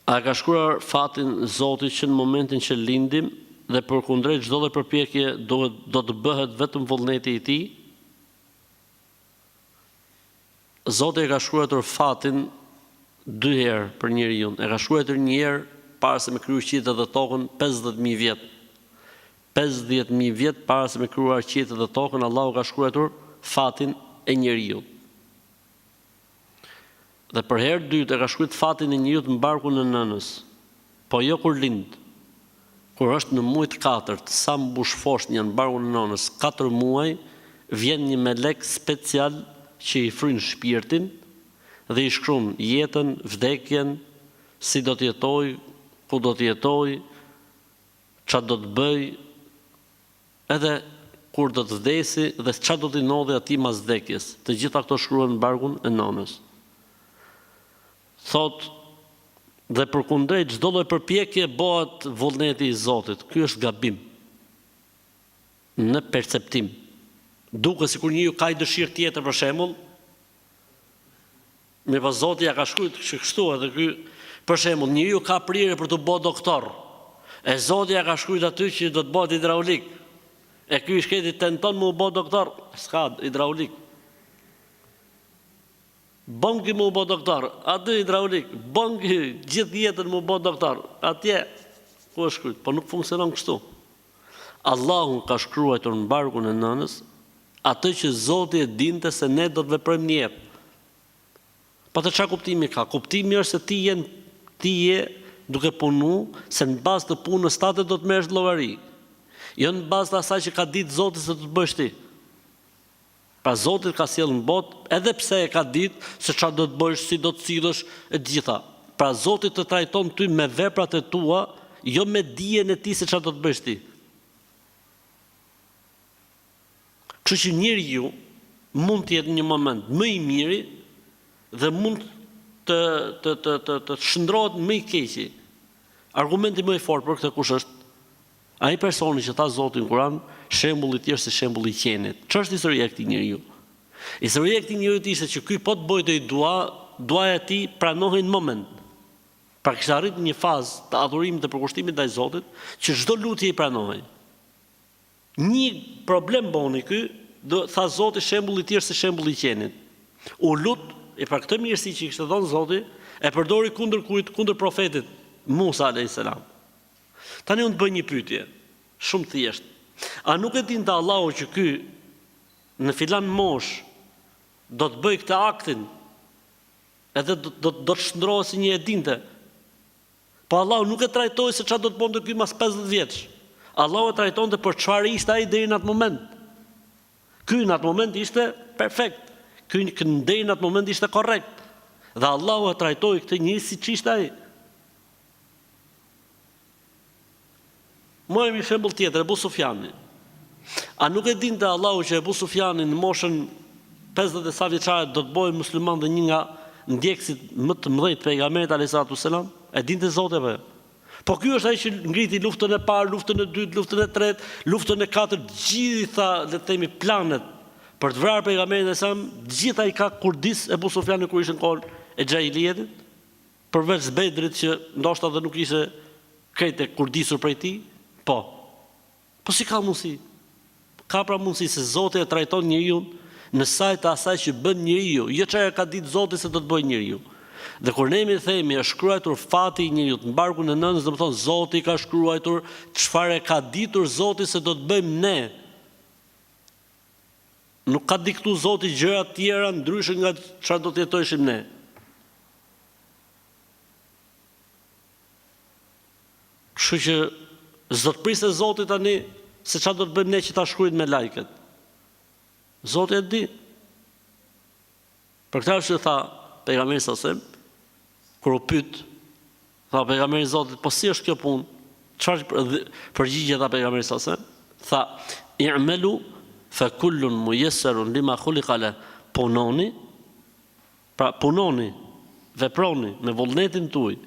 A: A ka shkruar fatin Zotit që në momentin që lindim dhe përkundrejt çdo lloj përpjekje do të bëhet vetëm vullneti i tij? Zoti e ka shkruar fatin 2 herë për njeriu. E ka shkruar një herë para se me kriju qiellin dhe tokën 50.000 vjet. 50.000 vjet para se me krijuar qiellin dhe tokën, Allahu ka shkruar fatin e njeriu. Dhe për herë dytë e ka shkruar fatin e njeriu në barkun e nënës. Po jo kur lind. Kur është në muajt 4, sa mbush foshnja në barkun e nënës, 4 muaj, vjen një melek special që i fryn shpirtin dhe i shkruan jetën, vdekjen, si do të jetoj, ku do të jetoj, çfarë do të bëj, edhe kur do të vdesi dhe çfarë do t'i ndodhi atij mas vdekjes. Të gjitha këto shkruhen në barkun e nënës. Thot, dhe përkundrejt çdo lloj përpjekje bëhet vullneti i Zotit. Ky është gabim. Në perceptim. Duke sikur njeriu ka dëshirë tjetër për shembull, me pas Zoti ja ka shkruar kështu edhe ky, për shembull, njeriu ka prirje për të bërë doktor. E Zoti ja ka shkruar aty që do të bëhet hidraulik. E ky shketi tenton më u bë doktor, s'ka hidraulik. Banki më u bë doktor, aty hidraulik, banki gjithë jetën më u bë doktor, atje ku është shkruar, po nuk funksionon kështu. Allahu ka shkruar në barkun e nënës atë që Zoti e dinte se ne do të veprojmë një jetë. Po të çfarë kuptimi ka? Kuptimi është se ti je duke punu, se në bazë të punës tate do të merresh llogari. Jo në bazë të asaj që ka ditë Zoti se do të bësh ti. Pra Zoti ka sjellë në botë, edhe pse e ka ditë se çfarë do të bësh, si do të sillesh e gjitha. Pra Zoti të trajton ty me veprat e tua, jo me dijen e tij se çfarë do të bësh ti. Kështu që njeriu mund të jetë një moment më i miri dhe mund të shndrohet më i keqi. Argumenti më i fortë për këtë kush është? Ai personi që tha Zoti në Kur'an, shembulli i tij është si shembulli i qenit. Ç'është historia e këtij njeriu? Historia e këtij njeriu ishte që ky po të bëjë dua, duaja e tij pranohej në moment. Pra kishte arritur një fazë të adhurimit dhe përkushtimit ndaj Zotit, që çdo lutje i pranohej. Një problem boni ky, tha Zoti, shembulli i tij është si shembulli i qenit. U lut e për këtë mirësi që i kishte dhënë Zoti, e përdori kundër kujt? Kundër profetit Musa alayhis salam. Tani unë të bëj një pyetje, shumë thjesht. A nuk e dinte Allahu që ky në filan mosh do të bëj këtë aktin, edhe do të shndrohet si një e dinte. Po Allahu nuk e trajtoi se çfarë do të bënte ky mas 50 vjeç. Allahu e trajtonte për çfarë ishte ai deri në atë moment. Ky në atë moment ishte perfekt. Ky deri në atë moment ishte korrekt. Dhe Allahu e trajtoi këtë njerëz siç ishte ai. Më një shembull tjetër, Ebu Sufjani. A nuk e dinte Allahu që Ebu Sufjani në moshën 50 e sa vjeçare do të bëhej musliman dhe një nga ndjekësit më të mëdhenj të pejgamberit alayhisalatu selam? E dinte Zoti apo? Po ky është ai që ngriti luftën e parë, luftën e dytë, luftën e tretë, luftën e katërt, gjitha, le të themi, planet për të vrarë pejgamberin e sa, gjitha i ka kurdis Ebu Sufjani kur ishte në kohën e xhahiliyetit, përveç Bedrit që ndoshta dhe nuk ishte krejt e kurdisur prej tij. Po si ka mundësi? Ka pra mundësi se Zoti e trajton njeriu në sajt të asaj që bën njeriu, jo çfarë ka ditë Zoti se do të bëjë njeriu. Dhe kur ne themi është shkruar fati i njeriu në barkun e nënës, do të thonë Zoti ka shkruar çfarë ka ditur Zoti se do të bëjmë ne. Nuk ka diktu Zoti gjëra të tjera ndryshe nga çfarë do të jetojshim ne. Kështu që zotprisë e Zotit tani se çfarë do të bëjmë ne që ta shkruajnë me lajket. Zoti e di. Për këtë arsye tha pejgamberi sa kur u pyet, tha pejgamberi i Zotit, po si është kjo punë? Çfarë përgjigje tha pejgamberi sa tha i'malu fa kullun muyassarun lima khuliqa la. Punoni, pra punoni, veproni me vullnetin tuaj,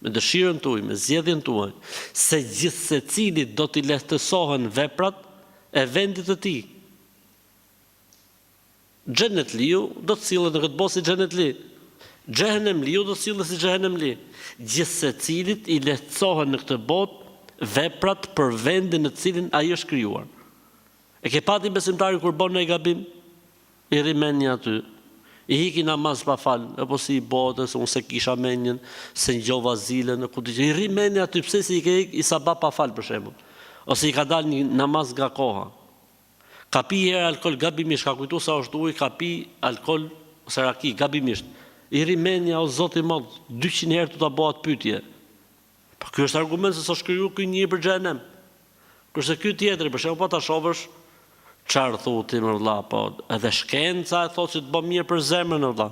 A: me dëshirën tuaj, me zgjedhjen tuaj, se gjithë secilit do t'i lehtësohen veprat e vendit të tij. Xhenet liu do të sillet në këtë botë si xhenet li. Xhehenem liu do të sillet si xhehenem li. Gjithë secilit i lehtësohen në këtë botë veprat për vendin në të cilin ai është krijuar. E ke pati besimtari kur bën një gabim, i rrimendja aty, i hiki namaz pa fal, apo si i botës, unë se kisha mendjen, se ngjova zilen, i rrimendja aty, pse si i ke i sabah pa fal për shembull, ose i ka dalë një namaz nga koha. Ka pi herë alkol gabimisht, ka kujtu sa është ujë, ka pi alkol ose raki gabimisht. I rrimendja o Zoti i Madh, 200 herë të ta bëhat pyetje. Po ky është argument se s'është krijuar ky një për xhenem. Kurse ky tjetri, për shembull, po ta shohësh çfarë thotë më vëlla, po edhe shkenca e thotë se të bën mirë për zemrën vëlla.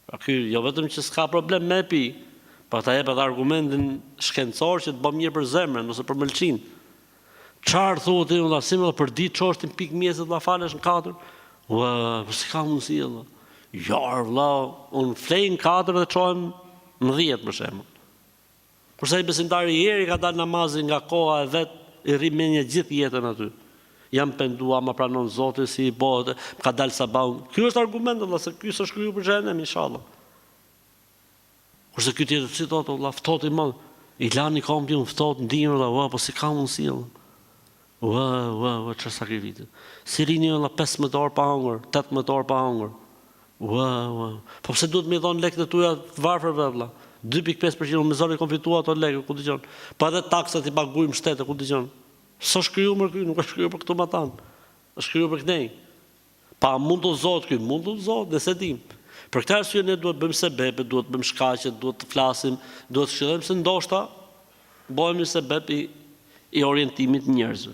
A: Pra ky jo vetëm që s'ka problem me pi, po ta jep edhe argumentin shkencor që të bën mirë për zemrën ose për mëlçin. Çfarë thotë vëlla, si më për ditë çostin pik mjesë të falesh në 4? Ua, po si ka mundësi vëlla? Ja vëlla, un flej në 4 dhe çohem në 10 për shembull. Kurse ai besimtari i herë ka dalë namazin nga koha e vet, i rrimendje gjithë jetën aty. Jam pendua, ma pranon Zoti si i bëhet, ka dalë sabahun. Ky është argument vëlla se ky s'është krijuar për xhenem inshallah. Kurse ky tjetër si thotë vëlla, ftohtë i madh. I lani kombi un ftohtë ndihmë vëlla, ua, po si ka mundësi vëlla. Ua, çfarë sakrificë. Si rini vëlla 15 orë pa hungur, 18 orë pa hungur. Ua. Po pse duhet më dhon lekët e tuaja të varfërve vëlla? 2.5% me zonë kom fituar ato lekë, ku dëgjon. Pa edhe taksat i paguajmë shtetë, ku dëgjon. S'është krijuar më ky, nuk është krijuar për këto matan. Është krijuar për kënej. Pa mund të Zot ky, mund të Zot, nëse dim. Për këtë arsye ne duhet bëjmë sebeb, duhet bëjmë shkaqe, duhet të flasim, duhet të shëllojmë se ndoshta bëhemi sebeb i orientimit të njerëzve.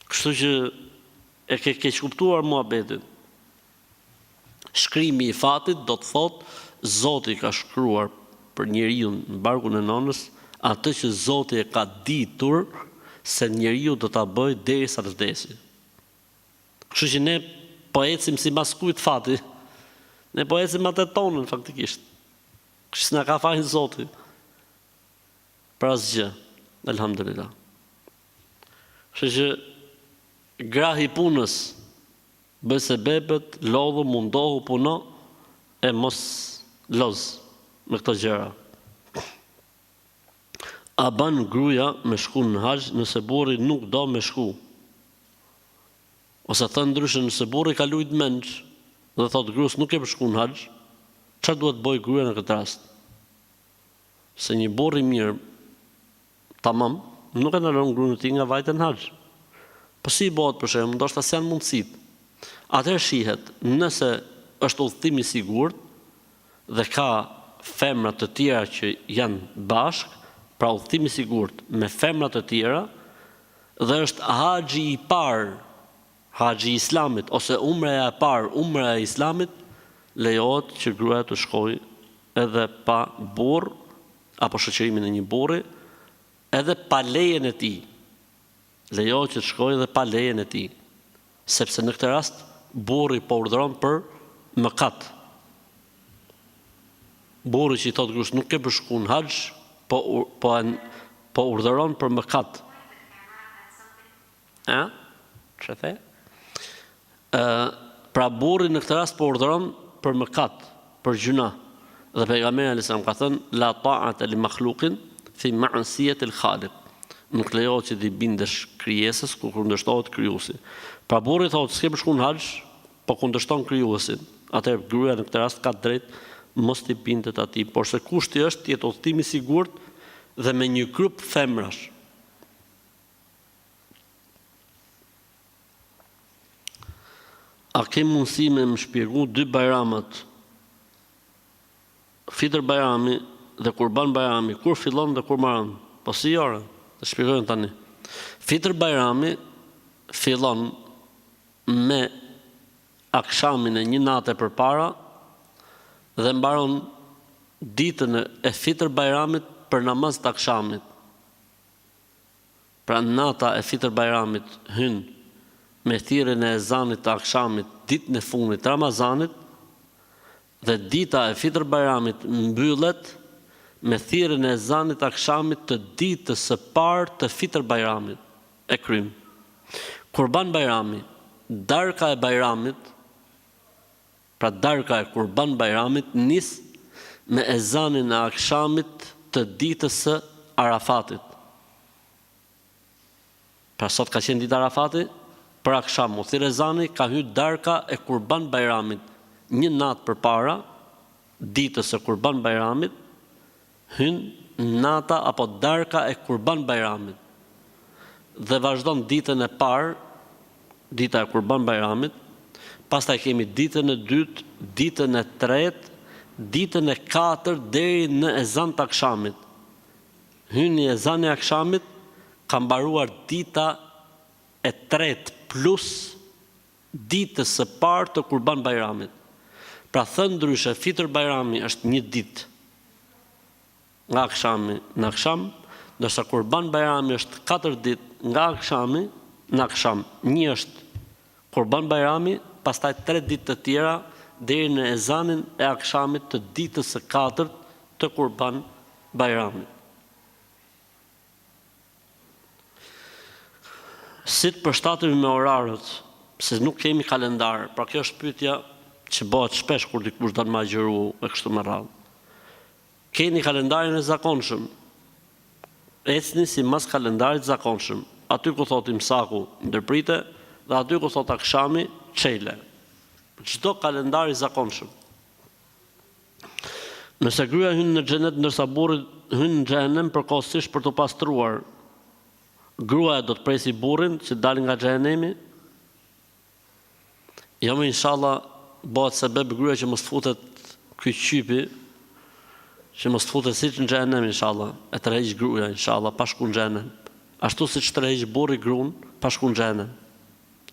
A: Kështu që e ke kuptuar muhabetin. Shkrimi i fatit do të thotë Zoti ka shkruar për njeriu në barkun e nonës atë që Zoti e ka ditur se njeriu do ta bëjë derisa të vdesë. Kështu që ne po ecim si maskujt fati. Ne po ecim atë tonën faktikisht. Kështu na ka fajin Zoti. Për asgjë. Elhamdulillah. Kështu që grahi punës bëj sebebet, lodhu, mundohu, puno e mos loz me këto gjëra. A ban gruaja me shku në haxh nëse burri nuk do me shku? Ose thënë ndryshe, nëse burri ka lujt menç dhe thot gruas nuk e për shku në haxh, çfarë duhet bëj gruaja në këtë rast? Se një burr i mirë, tamam, nuk e ndalon gruan e tij nga vajte në haxh. Po si bëhet për shembull, ndoshta s'janë mundësitë. Atëherë shihet, nëse është udhëtim i sigurt dhe ka femra të tjera që janë bashk, pra udhëtim i sigurt me femra të tjera, dhe është haxhi i parë, haxhi i Islamit ose umreja e parë, umreja e Islamit, lejohet që gruaja të shkojë edhe pa burr apo shoqërimin e një burri, edhe pa lejen e tij. Lejohet që të shkojë edhe pa lejen e tij, sepse në këtë rast burri po urdhëron për mëkat. Burri që i thotë gruas nuk ke për shku në haxh, po urdhëron për mëkat. Çfarë the? Pra burri në këtë rast po urdhëron për mëkat, për gjuna. Dhe pejgamberi alayhis salam ka thënë la ta'ata li makhluqin fi ma'siyati al-khaliq. Nuk lejohet që t'i bindesh krijesës kur kundërshtohet krijuesi. Pra burri thotë s'ke për shku në haxh, po kundërshton krijuesin. Atëherë gruaja në këtë rast ka drejt mos t'i bindet atij, por se kushti është të jetë udhëtim i sigurt dhe me një grup femrash. A ke mundësi me më shpjegu 2 bajramat? Fitër bajrami dhe Kurban bajrami, kur fillon dhe kur mbaron? Po si ora? Të shpjegojmë tani. Fitr Bajrami fillon me akshamin e një nate përpara dhe mbaron ditën e Fitr Bajramit për namaz të akshamit. Pra nata e Fitr Bajramit hyn me thirrjen e ezanit të akshamit ditën e fundit të Ramazanit dhe dita e Fitr Bajramit mbyllet me thirrjen e ezanit të akshamit të ditës së parë të Fitr Bajramit e krym. Kurban Bajrami, darka e Bajramit, pra darka e Kurban Bajramit nis me ezanin e akshamit të ditës së Arafatit. Pra sot ka qenë ditë Arafati, për aksham u thirr ezani, ka hyrë darka e Kurban Bajramit. Një natë përpara ditës së Kurban Bajramit hyn nata apo darka e Kurban Bajramit. Dhe vazhdon ditën e parë, dita e Kurban Bajramit, pastaj kemi ditën e dytë, ditën e tretë, ditën e katërt deri në ezan të akshamit. Hyni ezani i akshamit, ka mbaruar dita e tretë plus ditës së parë të Kurban Bajramit. Pra thënë ndryshe, Fitr Bajrami është një ditë nga akshami në aksham, ndërsa Kurban Bajrami është 4 ditë nga akshami në aksham. Një është Kurban Bajrami, pastaj 3 ditë të tjera deri në ezanin e akshamit të ditës së 4 të Kurban Bajramit. Si të përshtatemi me orarët, se nuk kemi kalendar, pra kjo është pyetja që bëhet shpesh kur dikush do të më agjëru e kështu me radhë. Keni kalendarin e zakonshëm, ecni si mas kalendarit zakonshëm, aty ku thot imsaku ndërprite dhe aty ku thot akshami çele. Çdo kalendar i zakonshëm. Nëse gruaja hyn në xhenet ndërsa burri hyn në xhenem përkohësisht për të pastruar, gruaja do të presi burrin që dalë nga xhenemi? Jo më inshallah bëhet sebeb gruaja që mos futet ky qypi, që mos futet siç në xhenem inshallah, e tërheq gruaja inshallah pa shku në xhenem. Ashtu siç tërheq burri gruan pa shku në xhenem.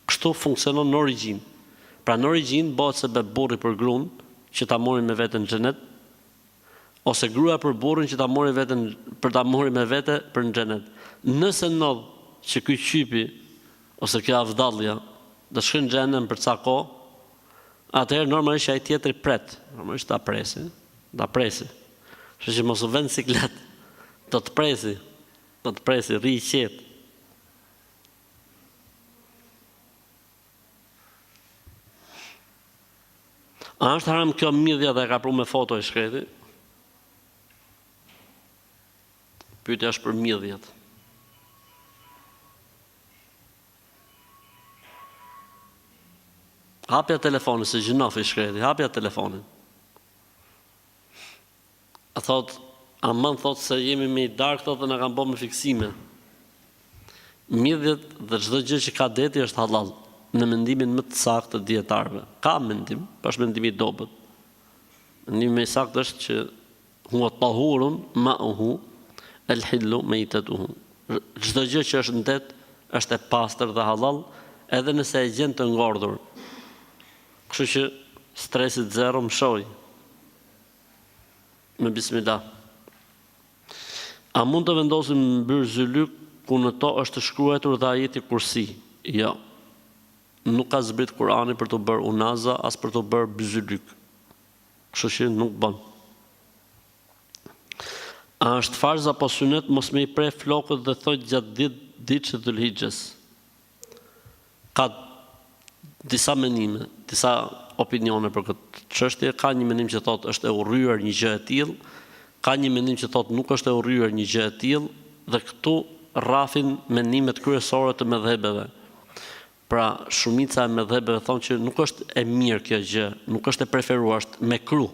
A: Kështu funksionon në origjinë. Pra në origjinë bëhet sebeb burri për gruan që ta mori me veten në xhenet, ose gruaja për burrin që ta mori veten për ta mori me vete për në xhenet. Nëse ndodh që ky qypi ose kjo avdallja do shkojnë në xhenem për ca kohë, atëherë normalisht ai tjetri pret, normalisht ta presi. Kështu që mos u vend siklet, do të presi, rri i qetë. A është haram kjo midhja dhe e ka pru me foto e shkreti? Pyetja është për midhjet. Hapja telefonin, se gjinof i shkreti, hapja telefonin. A thot, aman thot se jemi me i dark, thot dhe në kam bo me fiksime. Midhjet dhe çdo gjë që ka deti është halal, në mendimin më të saktë të dietarëve. Ka mendim, është mendimi i dobët. Mendimi më i saktë është që huwa tahurun ma'uhu el-hillu meitatuhu. Çdo gjë që është në det është e pastër dhe halal, edhe nëse e gjen të ngordhur. Kështu që stresit zero më shoj. Me bismillah. A mund të vendosim mbyr zylyk ku në to është shkruar dhe ajeti kursi? Jo. Nuk ka zbrit Kurani për të bërë unaza, as për të bërë byzylyk. Kështu që nuk bën. A është farz apo sunet mos me i pre flokët dhe thot gjatë ditës së Dhulhixhes? Ka disa menime, disa opinione për këtë çështje. Ka një mendim që thot është e urryer një gjë e tillë, ka një mendim që thot nuk është e urryer një gjë e tillë, dhe këtu rrafin mendimet kryesore të mëdhëbeve. Pra shumica e mëdhëbeve thonë që nuk është e mirë kjo gjë, nuk është e preferuar, është mekruh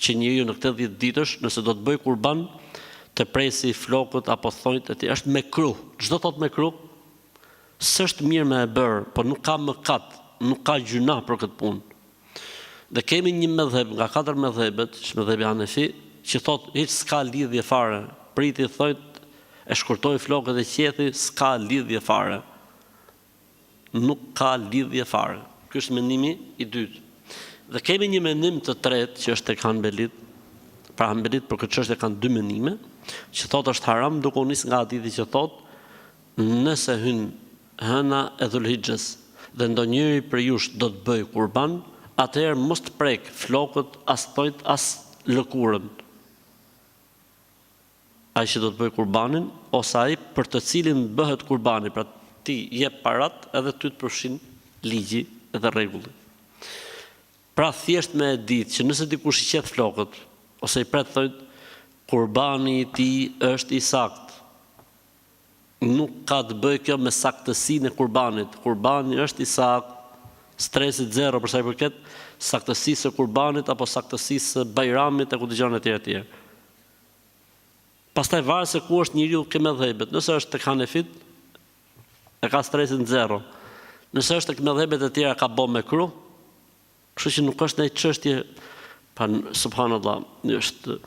A: që njeriu në këtë 10 ditësh, nëse do të bëj kurban, të presi flokët apo thonjt e tij, është mekruh. Çdo thot mekruh, s'është mirë me e bërë, por nuk ka mëkat, nuk ka gjuna për këtë punë. Dhe kemi një mëdhëb nga 4 mëdhëbet, që mëdhëbi Hanefi, që thot hiç s'ka lidhje fare, priti thonjt e shkurtoi flokët e qethi, s'ka lidhje fare. Nuk ka lidhje fare. Ky është mendimi i dytë. Dhe kemi një mendim të tretë që është tek Hanbelit. Pra Hanbelit për këtë çështje kanë dy mendime, që thotë është haram duke u nis nga hadithi që thotë nëse hyn hëna e Dhulhixhes dhe ndonjëri për jush do të bëj kurban, atëherë mos të prek flokët as tojt as lëkurën. Ai që do të bëj kurbanin ose ai për të cilin bëhet kurbani, pra ti jep parat edhe ty të përfshin ligji dhe rregulli. Pra thjesht me e ditë që nëse dikush i qet flokët ose i pret thotë kurbani i tij është i saktë. Nuk ka të bëjë kjo me saktësinë e kurbanit. Kurbani është i saktë, stresit zero për sa i përket saktësisë së kurbanit apo saktësisë së bajramit e ku dëgjon etj. Pastaj varet se ku është njeriu ke mëdhëbet. Nëse është tek Hanefit, e ka stresin zero. Nëse është tek mëdhëbet e tjera ka bë me kru. Kështu që nuk është ndaj çështje, pa subhanallahu, është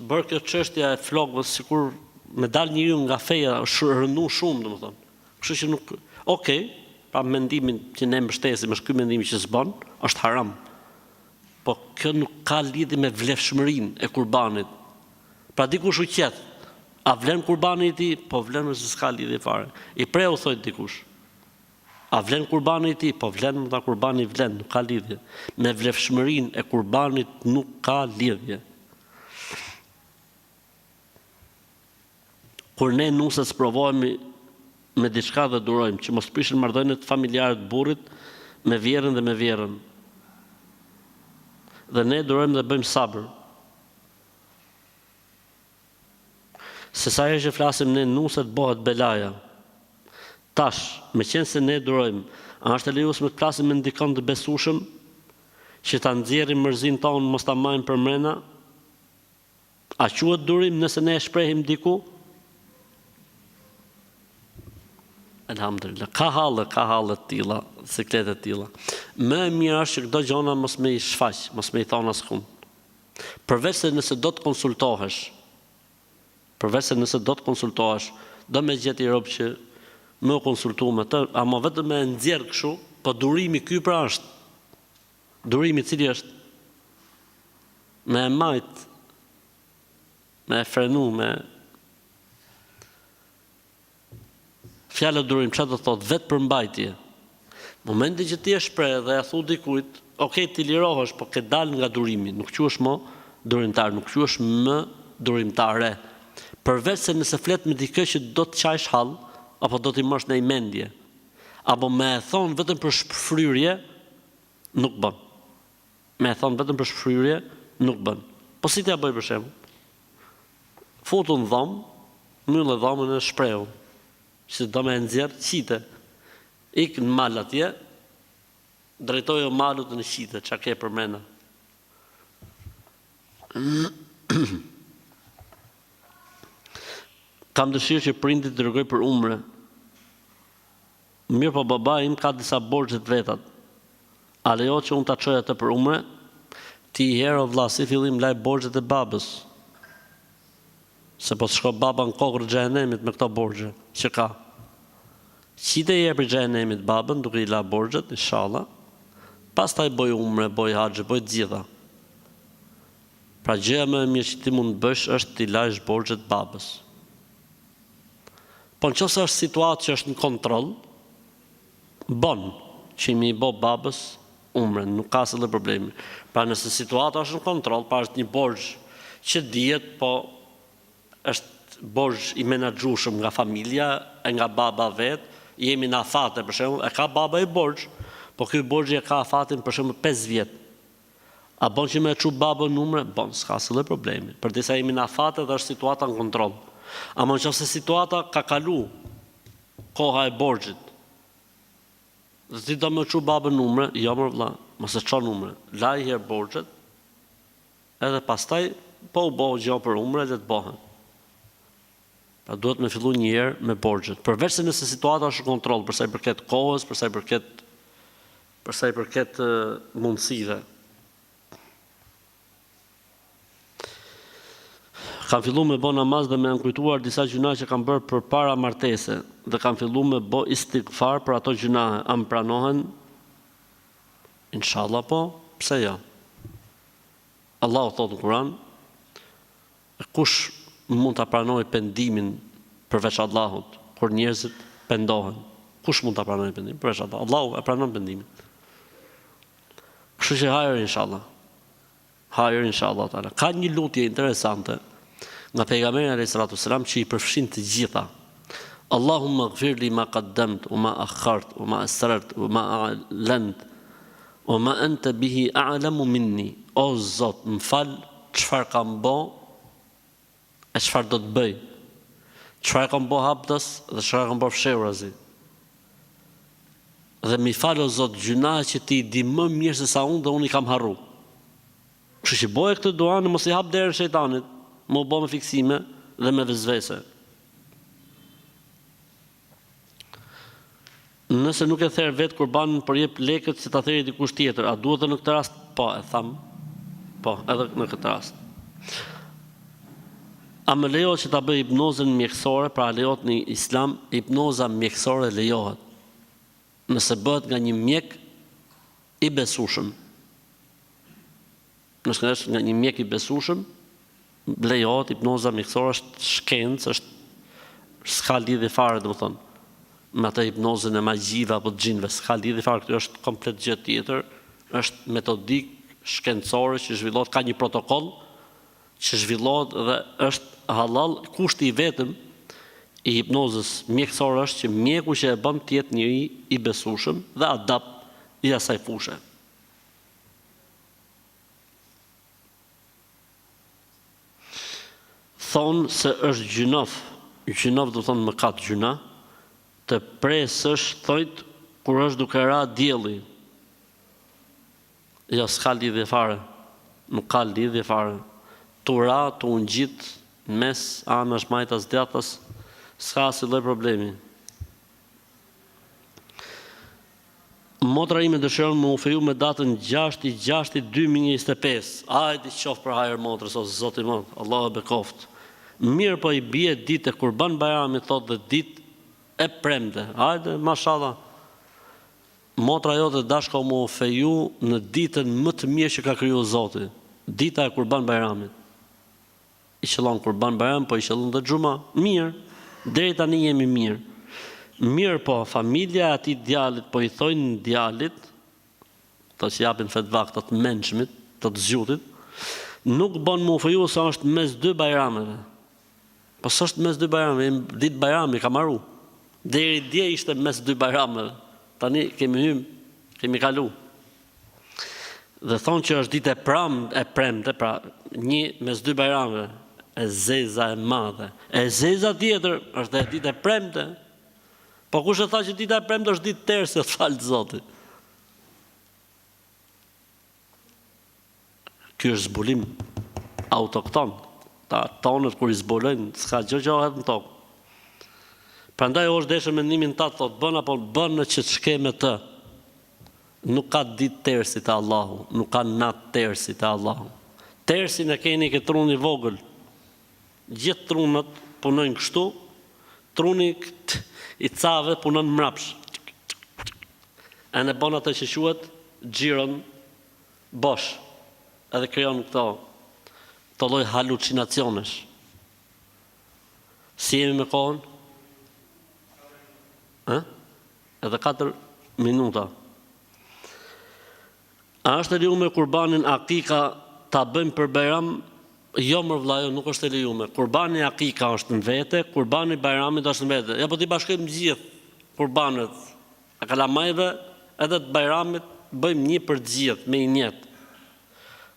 A: bërë kjo çështja e flokëve sikur me dal njeriu nga feja, është rënu shumë, domethënë. Kështu që nuk, okay, pa mendimin që ne mbështesim, është ky mendimi që s'bën, është haram. Po kjo nuk ka lidhje me vlefshmërinë e kurbanit. Pra dikush u qet, a vlen kurbani i tij? Po vlen, se s'ka lidhje fare. I preu thotë dikush. A vlen kurbani i tij? Po vlen, ta kurbani vlen, nuk ka lidhje. Me vlefshmërinë e kurbanit nuk ka lidhje. Kur ne nusës provohemi me diçka dhe durojmë që mos prishin marrëdhëniet familjare të burrit me vjerën dhe me vjerën. Dhe ne durojmë dhe bëjmë sabër. Se sa herë që flasim ne nuset bëhet belaja. Tash, me qenë se ne durojmë, a është e lejuar të flasim me ndikon të besueshëm që ta nxjerrim mërzinë tonë mos ta marrim për mrena? A quhet durim nëse ne e shprehim diku? Alhamdulillah, ka hallë të tilla, siklete të tilla. Më e mirë është që këto gjëra mos më i shfaq, mos më i thon askund. Përveç se nëse do të konsultohesh, do me gjetë i rob që më konsultu me të, ama vetëm me nxjerr kështu, po durimi ky pra është. Durimi cili është me e majt, me e frenu, me fjala durim, çfarë do thotë? Vetë përmbajtje. Momenti që ti e shpreh dhe ja thu dikujt, okay, ti lirohesh, po ke dal nga durimi, nuk quhesh më durimtar, nuk quhesh më durimtare. Përveç se nëse flet me dikë që do të qajsh hall, apo do t'i mosh në mendje, apo me e thon vetëm për shpërfryrje, nuk bën. Me e thon vetëm për shpërfryrje, nuk bën. Po si t'ja bëj për shembull? Futu në dhomë, mbyllë dhomën e shprehu. Që do me nxjerr qite. Ik në mal atje, drejtojo malut në qite, çka ke për mena. Kam dëshirë që prindit të rregoj për umre. Mirë, po baba im ka disa borxhe të vetat. A lejo që unë ta çoj atë për umre? Ti herë o vlla, si fillim laj borxhet e babës. Se po të shko baba në kokër xhehenemit me këto borxhe që ka. Qite i për xhehenemit babën, duke i la borxhet, inshallah. Pastaj boj umre, boj haxhe, boj të gjitha. Pra gjëja më e mirë që ti mund të bësh është t'i lajsh borxhet babës. Po nëse është situatë që është në kontroll, bon që mi bo babës umren, nuk ka asnjë problem. Pra nëse situata është në kontroll, pa është një borxh që dihet, po është borxh i menaxhueshëm nga familja e nga baba vet, jemi në afate për shembull, e ka baba i borxh, po ky borxhi e ka afatin për shembull 5 vjet. A bon që me çu babën numre? Bon, s'ka asnjë problemi. Përdisa jemi në afate dhe është situata në kontroll. Ama nëse situata ka kalu koha e borxhit, dhe ti do me çu babën numre, jo më vlla, mos e çon numre. Laj herë borxhet, edhe pastaj po u bë gjë për umre dhe të bëhen. Pra duhet me fillu një herë me borxhet. Përveç se nëse situata është në kontroll, për sa i përket kohës, për sa i përket mundësive. Kam fillu me bo namaz dhe me nënkujtuar disa gjuna që kam bërë për para martese dhe kam fillu me bo istighfar për ato gjuna. A më pranohen? Inshallah po, pse jo? Allahu thotë në Kur'an, kush mund të pranoj pendimin përveç Allahut, kur njerëzit pendohen? Kush mund të pranoj pendimin përveç Allahut? Allahu e pranon pendimin. Kështu që hajër inshallah. Hajër inshallah taala. Ka një lutje interesante nga pejgamberi alayhis salatu wasalam që i përfshin të gjitha. Allahumma ighfir li ma qaddamt wa ma akhart wa ma asrart wa ma a'lant wa ma anta bihi a'lamu minni. O Zot, më fal çfarë kam bë e çfarë do të bëj. Çfarë kam bë haptas dhe çfarë kam bë fshehurazi. Dhe më fal o Zot gjunahet që ti di më mirë se sa unë dhe unë i kam harru. Kështu që boje këtë dua në mos i hap derën shejtanit, më bë me fiksime dhe me vezvese. Nëse nuk e therr vetë kurbanin, por jep lekët që ta therrë dikush tjetër, a duhet edhe në këtë rast? Po, e tham. Po, edhe në këtë rast. A më lejohet që ta bëj hipnozën mjekësore, pra lejohet në Islam, hipnoza mjekësore lejohet. Nëse bëhet nga një mjek i besueshëm. Nëse është nga një mjek i besueshëm, lejohet hipnoza mjekësore, është shkencë, s'ka lidhje fare, domethënë, me atë hipnozën e magjive apo të xhinëve, s'ka lidhje fare, kjo është komplet gjë tjetër, është metodik shkencore që zhvillohet, ka një protokoll që zhvillohet dhe është halal. Kushti i vetëm i hipnozës mjekësore është që mjeku që e bën të jetë njëri i besueshëm dhe adapt i asaj fushë. Thonë se është gjinof do thonë mëkat gjuna, të presësh thojt kur është duke ra dielli. Jo, s'ka lidhje fare. Nuk ka lidhje fare. Tu ra, tu ngjit mes anash majtas djathtas, s'ka asnjë lloj problemi. Motra ime dëshiron më u feju me datën 6/6/2025. Hajde qof për hajër motrës, ose Zoti më, Allah e bekoft. Mirë po i bie ditë e Kurban Bajramit, thot, dhe ditë e premte. Hajde, mashallah. Motra jote dashka më u feju në ditën më të mirë që ka kriju Zoti. Dita e Kurban Bajramit. I qëllon Kurban Bajram, po i qëllon dhe xhuma. Mirë, deri tani jemi mirë. Mirë po, familja e atij djalit, po i thojnë djalit, të që japin fetva këto të mençmit, të zgjutit, nuk bën më u feju sa është mes dy bajrameve. Po s'është mes dy bajrameve, ditë bajrami ka marru. Deri dje ishte mes dy bajrameve. Tani kemi kalu. Dhe thonë që është ditë e premte, pra një mes dy bajrameve, e zeza e madhe. E zeza tjetër është dhe ditë e premte. Po kush e tha që dita e premte është ditë terse, falë Zoti. Ky është zbulim autokton. Ta tonët kur i zbulojnë, s'ka gjë gjohet në tokë. Prandaj është deshë mendimin ta thot, bën apo bën në që të shke me të. Nuk ka ditë tersi të Allahu, nuk ka natë tersi të Allahu. Tersin e keni ke truni vogël. Gjithë trunët punojnë kështu, truni i cave punon mrapsh. E në bon atë që shuhet xhiron bosh. Edhe krijon këto lloj halucinacionesh. Si jemi me kohën? Edhe 4 minuta. A është e lejuar kurbanin akika ta bëjmë për Bajram? Jo më vëllai, nuk është e lejuar. Kurbani akika është në vete, kurbani Bajramit është në vete. Ja po ti bashkojmë gjithë kurbanet e kalamajve edhe të Bajramit, bëjmë një për të gjithë me njët.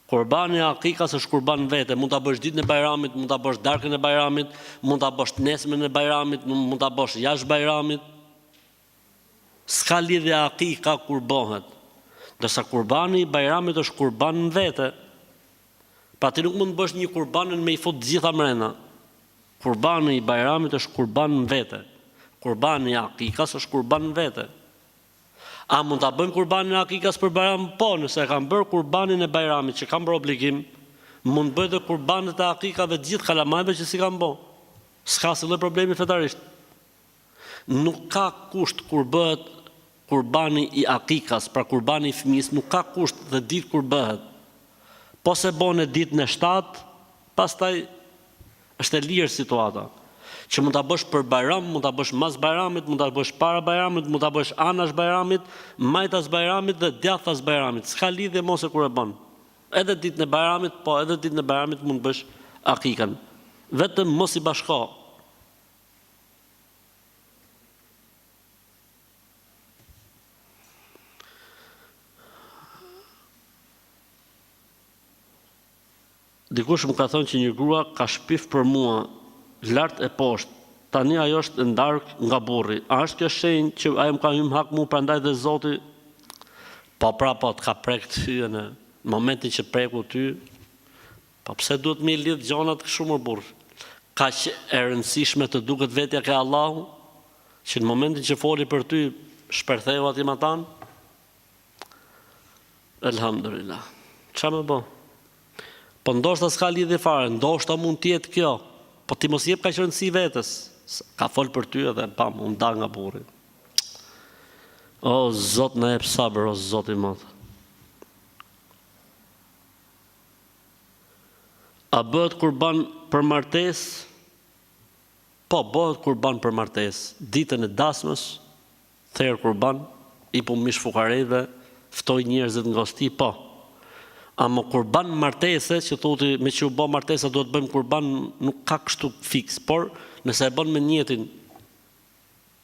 A: Kurbani akikas është kurban në vete, mund ta bësh ditën e Bajramit, mund ta bësh darkën e Bajramit, mund ta bësh nesmen e Bajramit, mund ta bësh jashtë Bajramit. S'ka lidhje akika kur bëhet. Dërsa kurbani i Bajramit është kurban në vete. Pa ti nuk mund të bësh një kurbanin me i fut gjitha mrena. Kurbani i Bajramit është kurban në vete. Kurbani i akikas është kurban në vete. A mund ta bëjmë kurbanin e akikas për Bajram? Po, nëse e kam bërë kurbanin e Bajramit që kam bërë obligim, Mund bëjë dhe kurbanët e akikave gjithë kalamajve që si kanë bo. S'ka se dhe problemi fetarisht. Nuk ka kusht kur bëhet kurbani i akikas, pra kurbani i fëmis, nuk ka kusht dhe ditë kur bëhet. Po se bone ditën e 7, pastaj është e lirë situata. Që mund ta bësh për Bajram, mund ta bësh mas Bajramit, mund ta bësh para Bajramit, mund ta bësh anash Bajramit, majtas Bajramit dhe djathtas Bajramit. S'ka lidhje mos e kur e bën. Edhe ditën e Bajramit, po edhe ditën e Bajramit mund bësh akikan. Vetëm mos i bashko. Dikush më ka thonë që një grua ka shpif për mua, lart e poshtë. Tani ajo është ndark nga burri. A është kjo shenjë që ajo më ka hyrë hak mua prandaj dhe Zoti po të ka prek ty në momentin që preku ty? Po pse duhet me lidh gjonat kështu më burr? Kaq e rëndësishme të duket vetja ke Allahu, që në momentin që foli për ty shpërtheu atij me tan? Elhamdulillah. Çfarë më bë? Po ndoshta s'ka lidhje fare, ndoshta mund të jetë kjo. Po ti mos jep kaq rëndësi vetes. Ka fol për ty edhe pam, unë dal nga burri. O Zot na jep sabër, o Zot i madh. A bëhet kurban për martesë? Po, bëhet kurban për martesë. Ditën e dasmës, therr kurban, i pu mish fukareve, ftoj njerëzit në gosti, po. A më kurban martese, që thotë me që u bë martesa duhet bëjmë kurban, nuk ka kështu fiks, por nëse e bën me niyetin,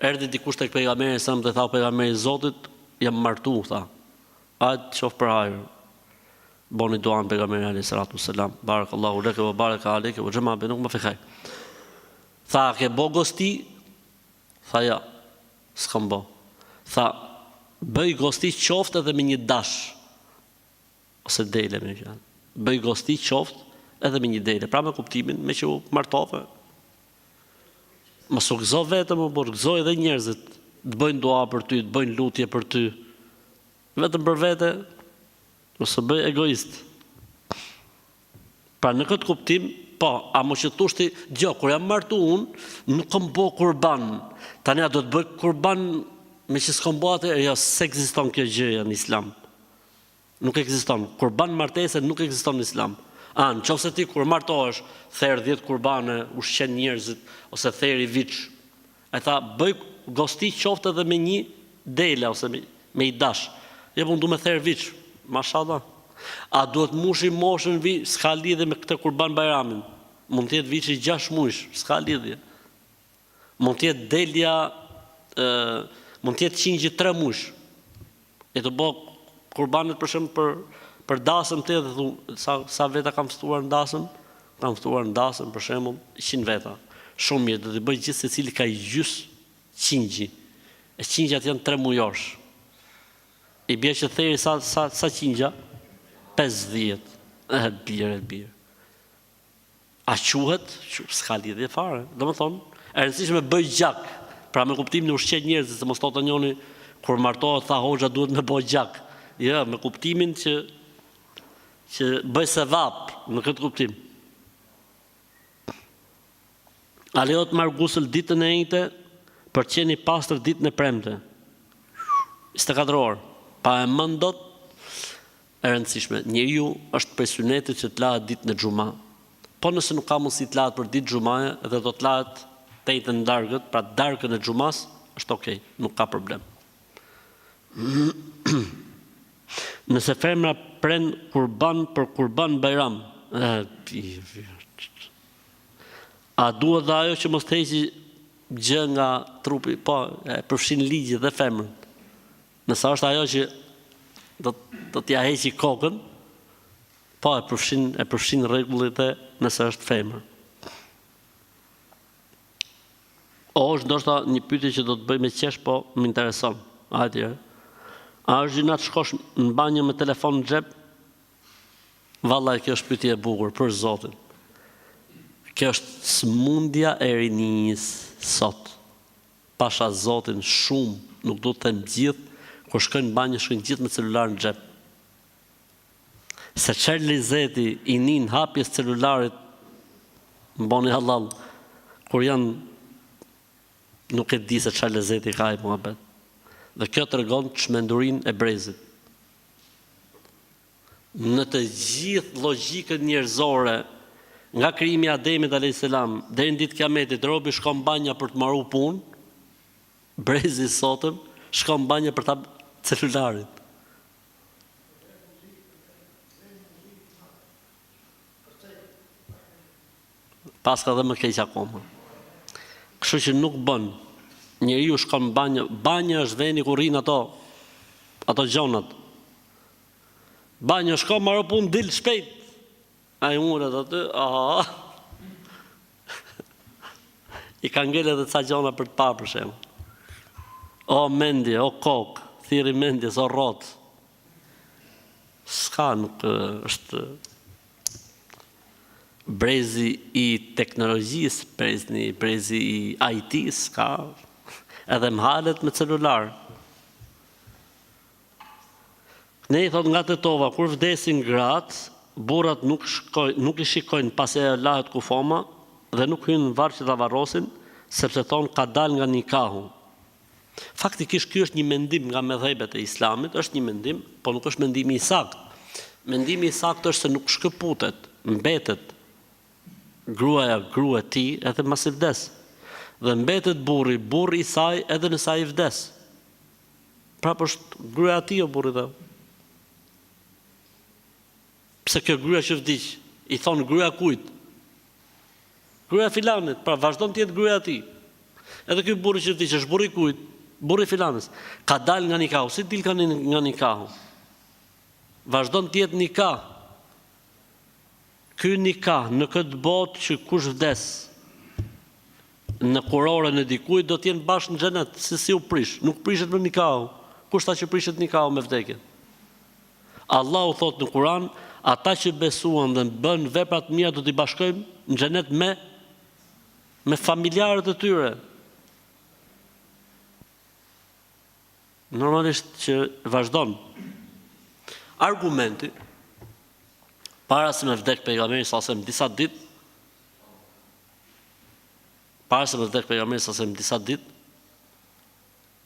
A: erdhi dikush tek pejgamberi sa më të tha pejgamberi Zotit, jam martu, tha. Hajt qof për hajër. Boni duan pejgamberi alayhis salatu wassalam, barakallahu leke wa baraka aleke wa jama bainuk ma fi khair. Tha, ke bo gosti? Tha, ja, s'kam bo. Tha, bëj gosti qoftë edhe me një dash. Ose dele me një. Bëj gosti qoftë edhe me një dele. Pra me kuptimin me që u martove. Mos u gëzo vetëm, gëzo edhe njerëzit. Të bëjnë dua për ty, të bëjnë lutje për ty. Vetëm për vete, ose bëj egoist. Pra në këtë kuptim, po, a mo që thushti, gjo, kur jam martu unë, nuk kom bo kurban. Tani a do të bëj kurban me që s'kom bo atë, jo, s'ekziston kjo gjëja në islam. Nuk ekziston. Kurban martese nuk ekziston në islam. Nëse ti kur martohesh, therr 10 kurbane, ushqen njerëzit, ose therr i viç. Ai tha, bëj gosti qoftë edhe me një dele ose me i dash. Jo, po du me therr viç. Mashallah. A duhet mushi moshën vi, s'ka lidhje me këtë kurban Bajramin. Mund të jetë viçi 6 muaj, s'ka lidhje. Mund të jetë delja, mund të jetë qingji 3 muaj. E të bë kurbanet për shembull për dasëm të edhe sa veta kam ftuar në dasëm? Kam ftuar në dasëm për shembull 100 veta. Shumë mirë, do të bëj gjithë secili ka gjys qingji. E qingjat janë 3 mujosh. I bie që theri sa qingja? 50. Birë. A quhet? S'ka lidhje fare. Domethënë, e rëndësishme bëj gjak. Pra me kuptimin e ushqej njerëzit, se mos thotë njëri kur martohet tha hoxha duhet me bëj gjak. Jo, me kuptimin që bëj sevap në këtë kuptim. A lejohet marr gusël ditën e njëjtë për të qenë i pastër ditën e premte? 24 orë. Pa e mend dot e rëndësishme. Njeriu është prej sunetit që të lahet ditën e xhuma. Po nëse nuk ka mundësi të lahet për ditë xhumaje dhe do të lahet tetën darkët, pra darkën e xhumas, është okay, nuk ka problem. Nëse femra pren kurban për kurban Bajram, a duhet dhe ajo që mos të heqi gjë nga trupi? Po, e përfshin ligji dhe femrën. Nëse është ajo që do t'ja heqi kokën, po e përfshin rregullit e nëse është femër. O është ndoshta një pyetje që do të bëj me qesh, po më intereson. Hajde. A është gjëna të shkosh në banjë me telefon në xhep? Vallai, kjo është pyetje e bukur për Zotin. Kjo është smundja e rinisë sot. Pasha Zotin shumë, nuk do të them gjithë, kur shkojnë në banjë shkojnë gjithë me celular në xhep. Se çfarë lezeti i nin hapjes celularit mbani halal, kur janë nuk e di se çfarë lezeti ka ai muhabet. Dhe kjo tregon çmendurinë e brezit. Në të gjithë logjikën njerëzore, nga krijimi i Ademit a.s. deri në ditë Kiametit, robi shkon banja për të marrë punë, brezi sotëm shkon banja për ta celularit. Paska dhe më keq akoma. Kështu që nuk bën. Njeriu shkon banjë, banja është veni ku rrin ato gjonat. Banjë shkon marrë punë, dil shpejt. Ai uret aty, I ka ngel edhe ca gjona për të parë për shemb. O mendje, o kokë, thirri mendjes, o rrot. S'ka, nuk është brezi i teknologjisë, brezi i IT-s, ka edhe mhalet me celular. Ne i thot nga Tetova, kur vdesin gratë, burrat nuk i shikojnë pasi e lahet kufoma dhe nuk hynë në varr që ta varrosin, sepse thonë ka dal nga nikahu. Faktikisht ky është një mendim nga medhhebet e Islamit, është një mendim, po nuk është mendimi i saktë. Mendimi i saktë është se nuk shkëputet, mbetet gruaja grua e tij edhe mas i vdes. Dhe mbetet burri i saj edhe nëse ai vdes. Prapë është gruaja e tij o burri dhe. Pse kjo gruaja që vdiq, i thonë gruaja kujt? Gruaja filanit, pra vazhdon të jetë gruaja e tij. Edhe ky burri që vdiq është burri i kujt? Burri i filanës. Ka dal nga nikahu, si dil nga nikahu? Vazhdon të jetë nikah. Ky nikah në këtë botë që kush vdes në kurorën e dikujt do të jenë bashkë në xhenet, si u prish, nuk prishet me nikahu. Kush tha që prishet nikahu me vdekjen? Allahu thot në Kur'an, ata që besuan dhe bën vepra të mira do t'i bashkojmë në xhenet me familjarët e tyre. Normalisht që vazhdon. Argumenti para se me vdek pejgamberi sallallahu disa ditë,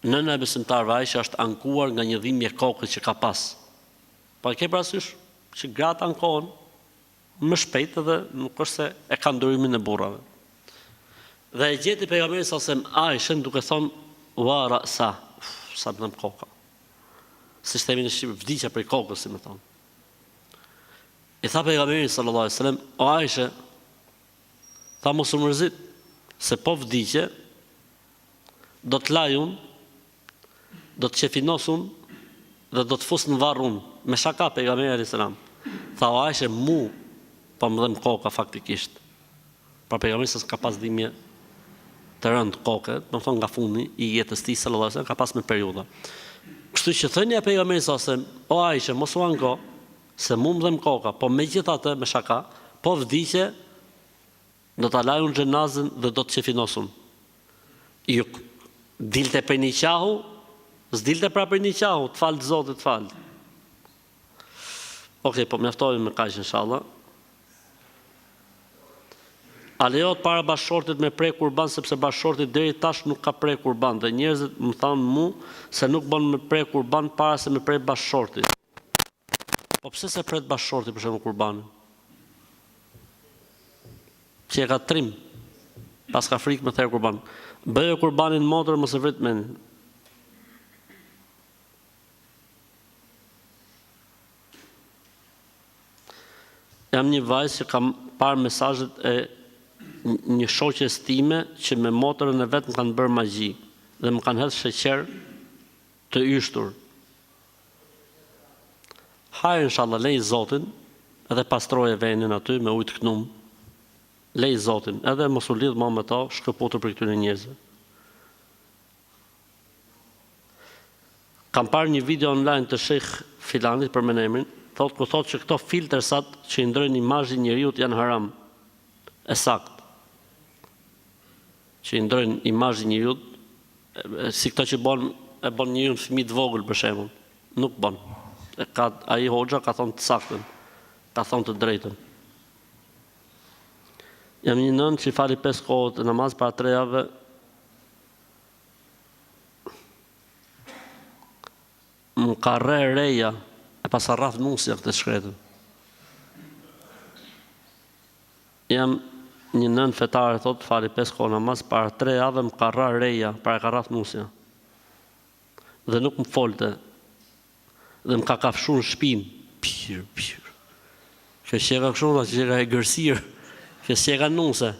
A: nëna e besimtarëve Aisha është ankuar nga një dhimbje kokë që ka pas. Po e ke parasysh që gratë ankohen më shpejt edhe nuk është se e kanë durimin e burrave. Dhe e gjeti pejgamberi sallallahu Aishën duke thonë wa ra'sa, sa më thëmë koka. Si shtemi në Shqipë, vdiqja prej kokës, si më thonë. I tha pejgamberi sallallahu alaihi wasallam, o Aisha, tha mos u mërzit, se po vdiqje, do të lajun, do të qefinosun, dhe do të fus në varrun, me shaka pejgamberi alaihi salam. Tha o Aisha, mu, po më dhem koka faktikisht. Pra pejgamberi se ka pas dhimbje të rënd koke, më thonë nga fundi i jetës tij sallallahu alaihi wasallam, ka pas me periudha. Kështu që thënia e pejgamberit sallallahu alaihi wasallam, o Aisha, mos u anko, se mu më dhem koka, po megjithatë me shaka, po vdiqje, do ta lajun xhenazën dhe do të qefinosun. Ju dilte për një qahu, s'dilte pra për një qahu, të falë Zotit, të falë. Okej, po mjaftojmë me kaq inshallah. A lejohet para bashkëshortit me prej kurban, sepse bashkëshorti deri tash nuk ka prej kurban, dhe njerëzit më thanë mu se nuk bën me prej kurban para se me prej bashkëshortit. Po pse se pret bashkëshorti për shembull kurbanin? Që e ka trim, pas ka frikë me thërë kurban. Bëjë kurbanin motër, mos e vrit menin. Jam një vajzë që kam parë mesazhet e një shoqes time që me motorën e vet më kanë bërë magji dhe më kanë hedhë sheqer të yshtur. Hajë inshallah, lej Zotin, edhe pastroje vendin aty me ujë të knum. Lej Zotin, edhe mos u lidh më me to, shkëputur për këtyre njerëzve. Kam parë një video online të Sheikh Filanit për emrin, thotë që këto filtrsat që i ndrojnë imazhin e njeriut janë haram. E sakt. Që i ndrojnë imazhin e njeriut, si këto që e bën njeriu fëmijë të vogël për shembull, nuk bën. Ai hoxha ka thonë të saktën. ka thonë të drejtën. Jam një nën që fali 5 kohët namaz para 3 javëve. Më ka reja e pas rraf nusja këtë shkretën. Jam një nën fetare, thot, fali 5 kohë namaz para 3 javëve më ka reja, para ka rraf nusja. Dhe nuk më folte. Dhe më ka kafshu në shpinë. Pir. Që shjeka kështu, dhe shjeka e gërsirë. Që shjeka nuse.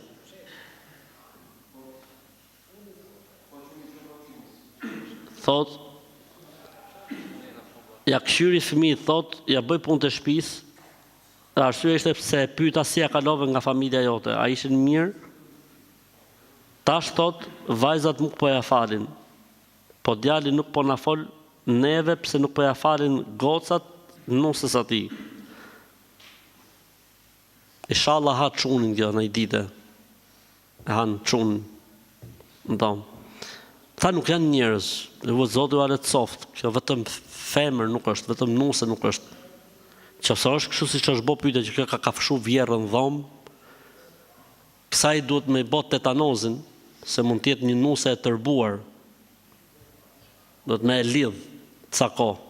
A: Thot, ja këshyri fëmijë, thot, ja bëj punë të shtëpisë. Arsye ishte pse e pyeta si ja kalove nga familja jote. A ishin mirë? Tash thot, vajzat nuk po ja falin. Po djali nuk po na fol neve pse nuk po ja falin gocat nusës atij. Inshallah ha çunin kjo në ditë. Han çun. Ndom. Tha nuk janë njerëz, dhe Zoti u alet soft, kjo vetëm femër nuk është, vetëm nuse nuk është. Qëse është kështu siç është bë pyetja që kjo ka kafshu vjerrën dhomë, kësaj duhet me bë tetanozin, se mund të jetë një nuse e tërbuar. Do të me e lidh ca kohë.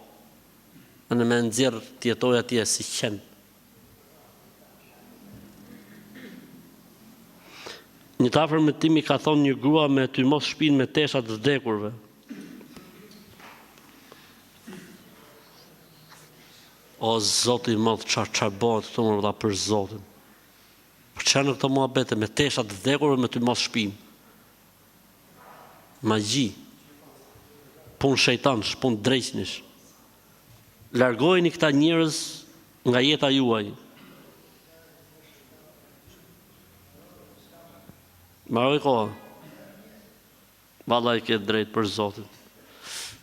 A: Në me nxjerr të jetoj atje si qen. Një të afër me timi ka thonë një grua me ty mos shpinë me teshat vdekurve. O Zoti më çfarë bëhet këtu më për Zotin. Për çfarë në këto muhabete me teshat vdekurve me ty mos shpinë. Magji. Punë shejtansh, punë drejtnish. Largojeni këta njerëz nga jeta juaj. Maroj koha. Vallai ke drejt për Zotin.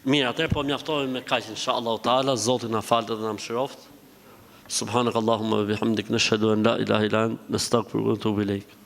A: Mirë, atëherë po mjaftohemi me kaq inshallah taala, Zoti na falë dhe na mëshiroft. Subhanakallahumma wa bihamdik nashhadu an la ilaha illa anta nastaghfiruka wa natubu ilaik.